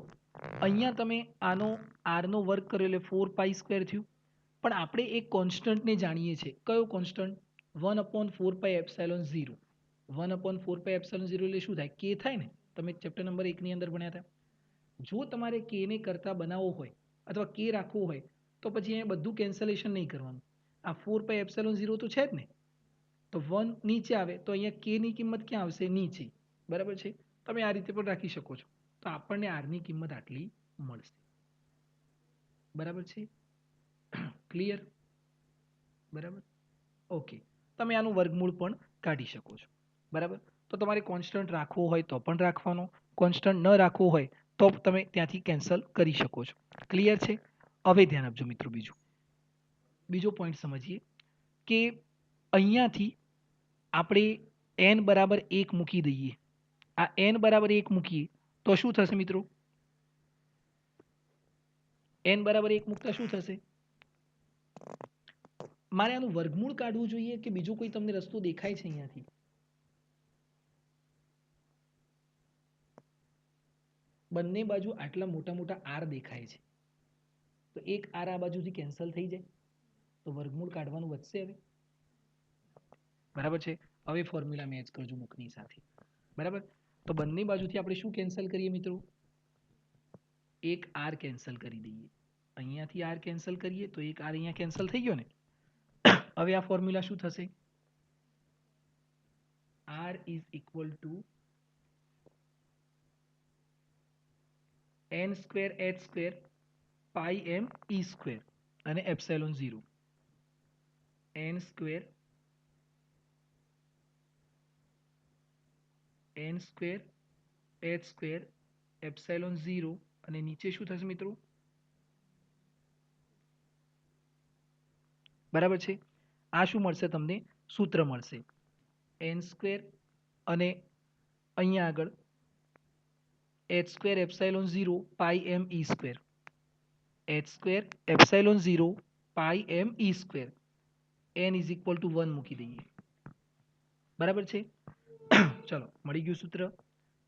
અહીંયા તમે આનો આરનો વર્ગ કર્યો એટલે 4 પાઈ સ્ક્વેર થયું. પણ આપણે એક કોન્સ્ટન્ટને જાણીએ છીએ. કયો કોન્સ્ટન્ટ? 1/4 પાઈ એપ્સાઇલોન 0. 1/4 પાઈ એપ્સાઇલોન 0 એટલે શું થાય? કે થાય ને. તમે ચેપ્ટર નંબર 1ની અંદર ભણ્યા હતા. જો તમારે કે ને કરતા બનાવવો હોય અથવા કે રાખવું હોય તો પછી અહીંયા બધું કેન્સલેશન નહીં કરવાનું. આ 4 પાઈ એપ્સિલોન 0 તો છે જ ને, તો 1 નીચે આવે તો અહીંયા કે ની કિંમત ક્યાં આવશે? નીચે. બરાબર છે. તમે આ રીતે પણ રાખી શકો છો. તો આપણને આર ની કિંમત આટલી મળશે. બરાબર છે. ક્લિયર? બરાબર. ઓકે, તમે આનું વર્ગમૂળ પણ કાઢી શકો છો. બરાબર. તો તમારે કોન્સ્ટન્ટ રાખવો હોય તો પણ રાખવાનો, કોન્સ્ટન્ટ ન રાખવો હોય તો તમે ત્યાંથી કેન્સલ કરી શકો છો. ક્લિયર છે? હવે ધ્યાન આપજો મિત્રો. બીજો પોઈન્ટ સમજીએ કે અહીંયાથી આપણે n બરાબર 1 મૂકી દઈએ. આ n બરાબર 1 મૂકીએ તો શું થશે મિત્રો? n બરાબર 1 મૂકતા શું થશે? મારે આનું વર્ગમૂળ કાઢવું જોઈએ કે બીજો કોઈ તમને રસ્તો દેખાય છે અહીંયાથી? બંને બાજુ આટલા મોટા મોટા આર દેખાય છે, તો એક આર આ બાજુથી કેન્સલ થઈ જાય તો વર્ગમૂળ કાઢવાનું વધશે. હવે બરાબર છે. હવે ફોર્મ્યુલા મેચ કરજો બુકની સાથે. બરાબર. તો બંને બાજુથી આપણે શું કેન્સલ કરીએ મિત્રો? એક આર કેન્સલ કરી દઈએ. અહીંયાથી આર કેન્સલ કરીએ તો એક આર અહીંયા કેન્સલ થઈ ગયો ને. હવે આ ફોર્મ્યુલા શું થશે? R is equal to N square H square pi M E square અને epsilon 0. N square n square H square epsilon 0 અને નીચે શું થશે મિત્રો? બરાબર છે. આ શું મળશે તમને? સૂત્ર મળશે એન સ્ક્વેર અને અહીંયા આગળ H square epsilon 0 pi M E square. H square epsilon 0 pi M E square N is equal to 1 મૂકી દઈએ. બરાબર છે. ચલો મળી ગયું સૂત્ર.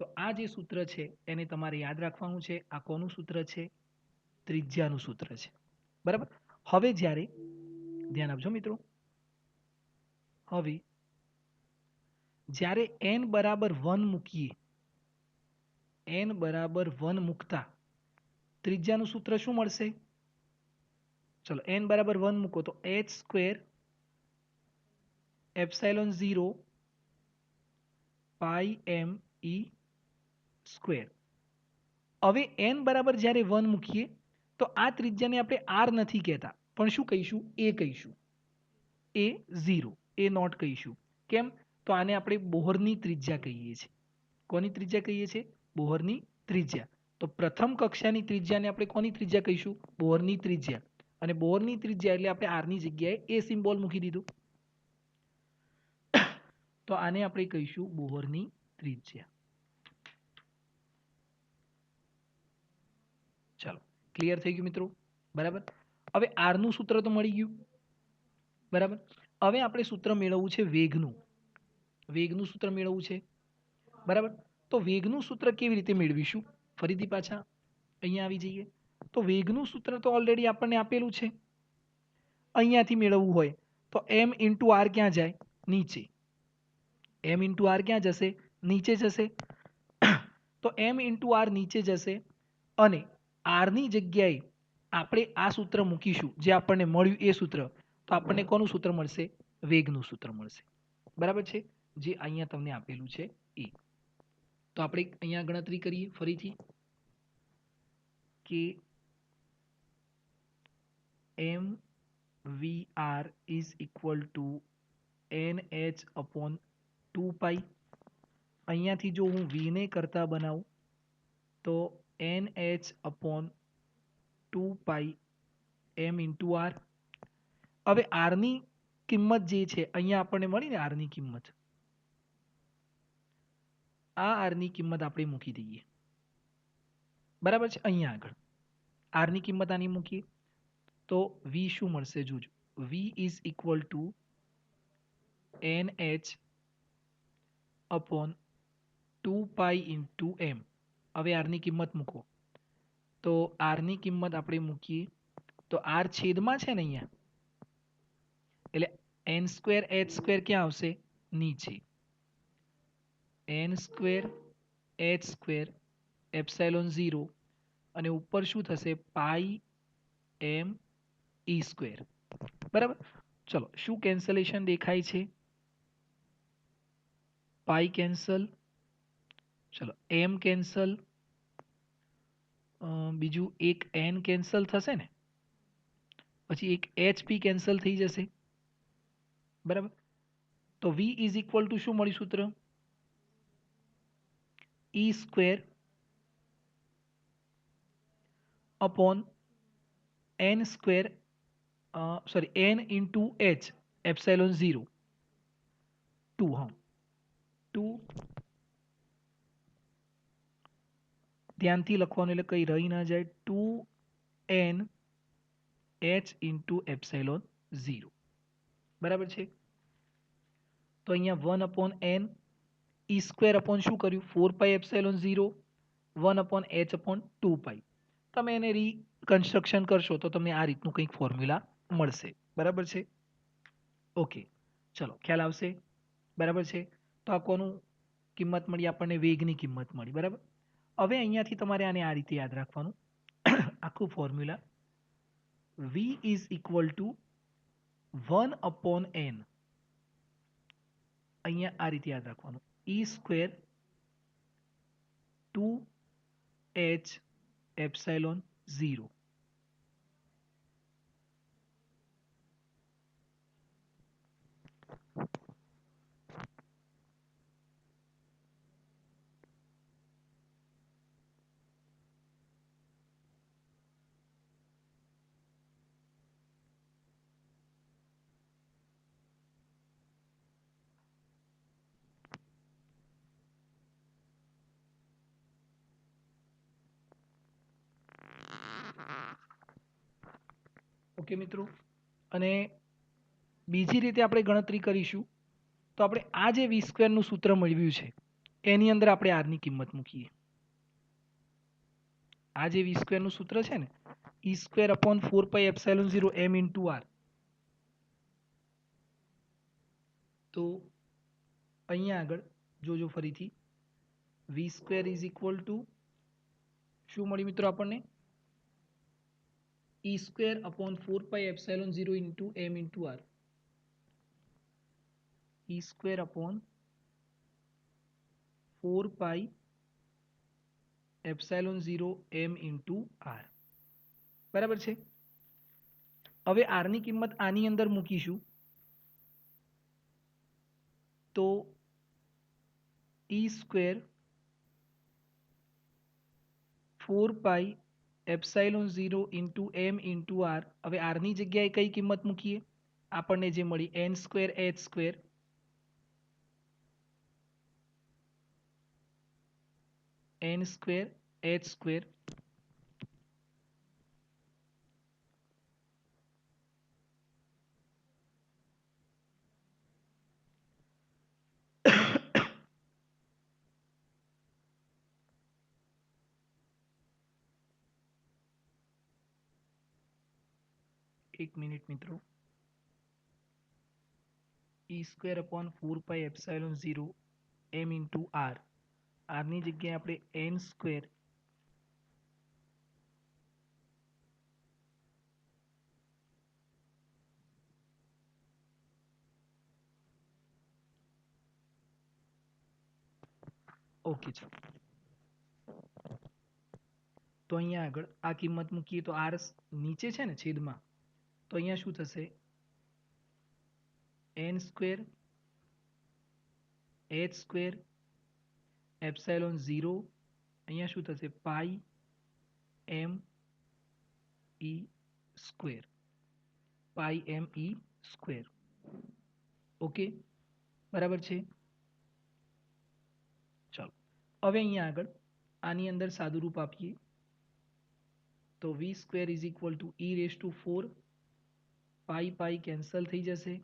તો આ જે સૂત્ર છે એને તમારે યાદ રાખવાનું છે. આ કોનું સૂત્ર છે? ત્રિજ્યાનું સૂત્ર છે. બરાબર. હવે જ્યારે ધ્યાન આપજો મિત્રો, હવે જ્યારે n બરાબર 1 મૂકીએ, n બરાબર 1 મૂકતા ત્રિજ્યાનું સૂત્ર શું મળશે? ચલો n બરાબર 1 મૂકો તો h સ્ક્વેર એપ્સાઇલોન 0 પાઈ એમ ઈ સ્ક્વેર. હવે n બરાબર જ્યારે 1 મૂકીએ તો આ ત્રિજ્યાને આપણે r નથી કહેતા, પણ શું કહીશું? a કહીશું. એ 0 એ નોટ કહીશું. કેમ? તો આને આપણે બોહરની ત્રિજ્યા કહીએ છીએ. કોની ત્રિજ્યા કહીએ છીએ? બોહરની ત્રિજ્યા. તો પ્રથમ કક્ષાની ત્રિજ્યાને આપણે કોની ત્રિજ્યા કહીશું? બોહરની ત્રિજ્યા. અને બોહરની ત્રિજ્યા એટલે આપણે r ની જગ્યાએ a સિમ્બોલ મૂકી દીધું. તો આને આપણે કહીશું બોહરની ત્રિજ્યા. ચાલો ક્લિયર થઈ ગયું મિત્રો? બરાબર. હવે r નું સૂત્ર તો મળી ગયું. બરાબર. હવે આપણે સૂત્ર મેળવવું છે વેગનું. વેગનું સૂત્ર મેળવવું છે. બરાબર. તો વેગનું સૂત્ર કેવી રીતે મેળવીશું? ફરીથી પાછા અહીંયા આવી જઈએ. તો વેગનું સૂત્ર તો ઓલરેડી આપણને આપેલું છે. અહીંયાથી મેળવવું હોય તો m ઇન્ટુ આર ક્યાં જાય? નીચે. m ઇન્ટુ આર ક્યાં જશે? નીચે જશે. તો m ઇન્ટુ આર નીચે જશે અને r ની જગ્યાએ આપણે આ સૂત્ર મૂકીશું જે આપણને મળ્યું એ સૂત્ર. તો આપણને કોનું સૂત્ર મળશે? વેગનું સૂત્ર મળશે. બરાબર છે. જે અહીંયા તમને આપેલું છે એ. તો આપણે અહીંયા ગણતરી કરીએ ફરીથી કે m v r is equal to N H upon 2 pi. અહીંયાથી જો હું v ને કરતા બનાવું તો n H upon 2 pi m into r. હવે આરની કિંમત જે છે અહીંયા આપણને મળી ને આરની કિંમત, આ આરની કિંમત આપણે મૂકી દઈએ. બરાબર છે. અહીંયા આગળ આરની કિંમત આની મૂકીએ તો v શું મળશે? જોજો, v is equal to N H upon 2 pi into M. હવે આરની કિંમત મૂકો તો આરની કિંમત આપણે મૂકીએ તો આર છેદમાં છે ને અહીંયા, એટલે એન સ્ક્વેર એચ સ્ક્વેર ક્યાં આવશે? નીચે. N square H square epsilon 0 અને ઉપર શું થશે? પાઈ એમ ઈ સ્ક્વેર. બરાબર. ચલો શું કેન્સલેશન દેખાય છે? પાઈ કેન્સલ, ચલો એમ કેન્સલ, બીજું એક એન કેન્સલ થશે ને, પછી એક એચ પી કેન્સલ થઈ જશે. બરાબર. તો v ઇઝ ઇક્વલ ટુ શું મળ્યું સૂત્ર? E square upon n square sorry n into h epsilon 0 2. હા 2 ધ્યાનથી લખવાનું એટલે કંઈ રહી ના જાય. 2 એન એચ ઇન્ટુ એપ્સાઇલોન 0. બરાબર છે. તો અહીંયા 1 upon N E square upon શું કર્યું? 4 pi epsilon 0 1 upon H upon 2 pi. તમે એને રીકન્સ્ટ્રક્શન કરશો તો તમને આ રીતનું કંઈક ફોર્મ્યુલા મળશે. બરાબર છે. ઓકે ચલો ખ્યાલ આવશે. બરાબર છે. તો આ કોનું કિંમત મળી? આપણને વેગની કિંમત મળી. બરાબર. હવે અહીંયાથી તમારે આને આ રીતે યાદ રાખવાનું આખું formula. v is equal to 1 upon n. અહીંયા આ રીતે યાદ રાખવાનું. ઈ સ્ક્વેર 2h એપ્સાઇલોન 0. ઓકે મિત્રો, અને બીજી રીતે આપણે ગણતરી કરીશું તો આપણે આ જે વી સ્ક્વેરનું સૂત્ર મળ્યું છે એની અંદર આપણે આરની કિંમત મૂકીએ. આ જે વી સ્ક્વેરનું સૂત્ર છે ને, e square upon 4πε0 m into r, તો અહીંયા આગળ જોજો ફરીથી, v square is equal to શું મળ્યું મિત્રો આપણને? E square upon 4πε0 into m into r, e square upon 4πε0 m into r, બરાબર છે. હવે આર ની કિંમત આની અંદર મૂકીશું તો ઈ square 4πε0 into m into r. હવે આરની જગ્યાએ કઈ કિંમત મૂકીએ? આપણને જે મળી n square h square, n square h square એક મિનિટ મિત્રો, e square upon 4πε0 m into r, આરની જગ્યાએ આપણે n સ્ક્વેર ઓકે છે. તો અહીંયા આગળ આ કિંમત મૂકીએ તો આર નીચે છે ને છેદમાં, તો અહીંયા શું થશે? n square h square epsilon 0, અહીંયા શું થશે? પાઈ m e સ્ક્વેર, પાઈ m e સ્ક્વેર. ઓકે, બરાબર છે. ચાલો હવે અહીંયા આગળ આની અંદર સાદુરૂપ આપીએ તો v square is equal to e raise to 4, pi pi cancel થઈ જશે,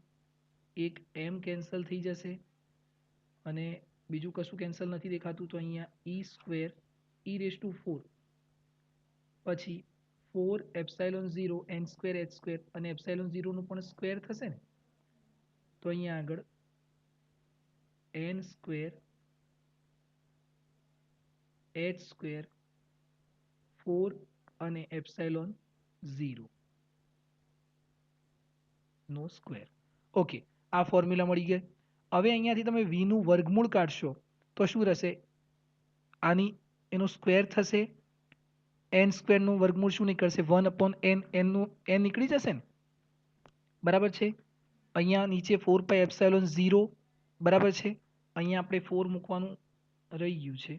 એક m કેન્સલ થઈ જશે અને બીજું કશું કેન્સલ નથી દેખાતું, તો અહીંયા ઈ સ્ક્વેર ઈ રેસ ટુ 4 પછી 4 epsilon 0 n square h square, અને એપ્સાઇલોન 0 નું પણ સ્ક્વેર થશે ને, તો અહીંયા આગળ n સ્ક્વેર h સ્ક્વેર 4 અને એપ્સાઇલોન 0 નો સ્ક્વેર. ઓકે, આ ફોર્મ્યુલા મળી ગઈ. હવે અહીંયાથી તમે v નું વર્ગમૂળ કાઢશો તો શું રહેશે? આની એનો સ્ક્વેર થશે, n સ્ક્વેર નું વર્ગમૂળ શું નીકળશે? 1 અપોન n, n નું n નીકળી જશે ને, બરાબર છે. અહીંયા નીચે 4πε0, બરાબર છે. અહીંયા આપણે 4 મૂકવાનું રહી ગયું છે,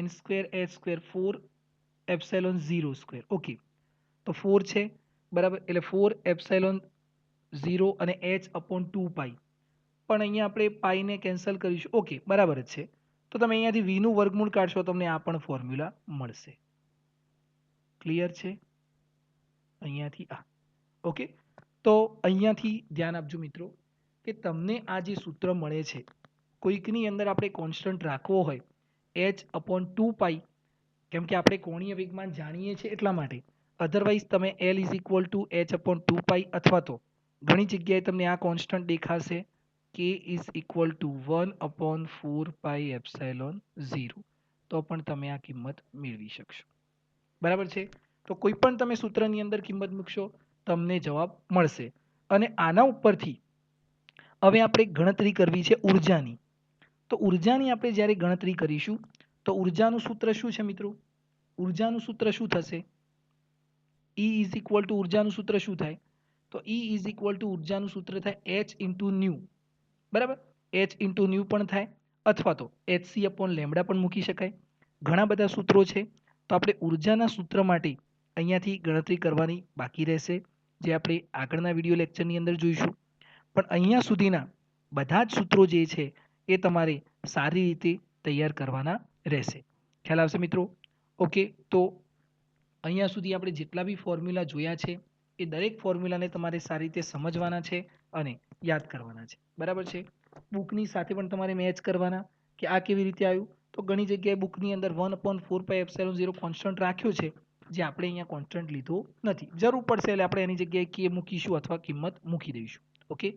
n square h square 4πε0 square. Okay, તો 4 છે, બરાબર, એટલે 4πε0 અને h અપોન 2 પાઈ, પણ અહીંયા આપણે પાઈને કેન્સલ કરીશું. ઓકે, બરાબર જ છે. તો તમે અહીંયાથી v નું વર્ગમૂળ કાઢશો, તમને આ પણ ફોર્મ્યુલા મળશે. ક્લિયર છે? અહીંયાથી આ. ઓકે, તો અહીંયાથી ધ્યાન આપજો મિત્રો કે તમને આ જે સૂત્ર મળે છે, કોઈકની અંદર આપણે કોન્સ્ટન્ટ રાખવો હોય h અપોન 2 પાઈ, કેમ કે આપણે કોણીય વેગમાન જાણીએ છીએ એટલા માટે, અધરવાઇઝ તમે L is equal two h upon 2 પાઈ, અથવા તો ઘણી જગ્યાએ તમને આ કોન્સ્ટન્ટ દેખાશે k is equal to 1 upon 4 pi epsilon 0, તો પણ તમે આ કિંમત મેળવી શકશો. બરાબર છે. તો કોઈ પણ તમે સૂત્રની અંદર કિંમત મૂકશો તમને જવાબ મળશે. અને આના ઉપરથી હવે આપણે ગણતરી કરવી છે ઉર્જાની. તો ઉર્જાની આપણે જ્યારે ગણતરી કરીશું તો ઉર્જાનું સૂત્ર શું છે મિત્રો? ઉર્જાનું સૂત્ર શું થશે? E ઇઝ ઇક્વલ ટુ ઉર્જાનું સૂત્ર શું થાય? તો E ઇઝ ઇક્વલ ટુ ઉર્જાનું સૂત્ર થાય h ઇન્ટુ ન્યુ, બરાબર. h ઇન્ટુ ન્યુ પણ થાય, અથવા તો hc અપોન લેમડા પણ મૂકી શકાય. ઘણા બધા સૂત્રો છે. તો આપણે ઉર્જાના સૂત્ર માટે અહીંયાથી ગણતરી કરવાની બાકી રહેશે, જે આપણે આગળના વિડીયો લેક્ચરની અંદર જોઈશું. પણ અહીંયા સુધીના બધા જ સૂત્રો જે છે એ તમારે સારી રીતે તૈયાર કરવાના રહેશે. ખ્યાલ આવશે મિત્રો? ઓકે, તો અહીંયા સુધી આપણે જેટલા બી ફોર્મ્યુલા જોયા છે એ દરેક ફોર્મ્યુલાને તમારે સારી રીતે સમજવાના છે અને યાદ કરવાના છે. બરાબર છે. બુકની સાથે પણ તમારે મેચ કરવાના કે આ કેવી રીતે આવ્યું. તો ઘણી જગ્યાએ બુકની અંદર 1/4πε0 કોન્સ્ટન્ટ રાખ્યું છે, જે આપણે અહીંયા કોન્સ્ટન્ટ લીધો નથી. જરૂર પડશે એટલે આપણે એની જગ્યાએ કે મૂકીશું અથવા કિંમત મૂકી દઈશું. ઓકે.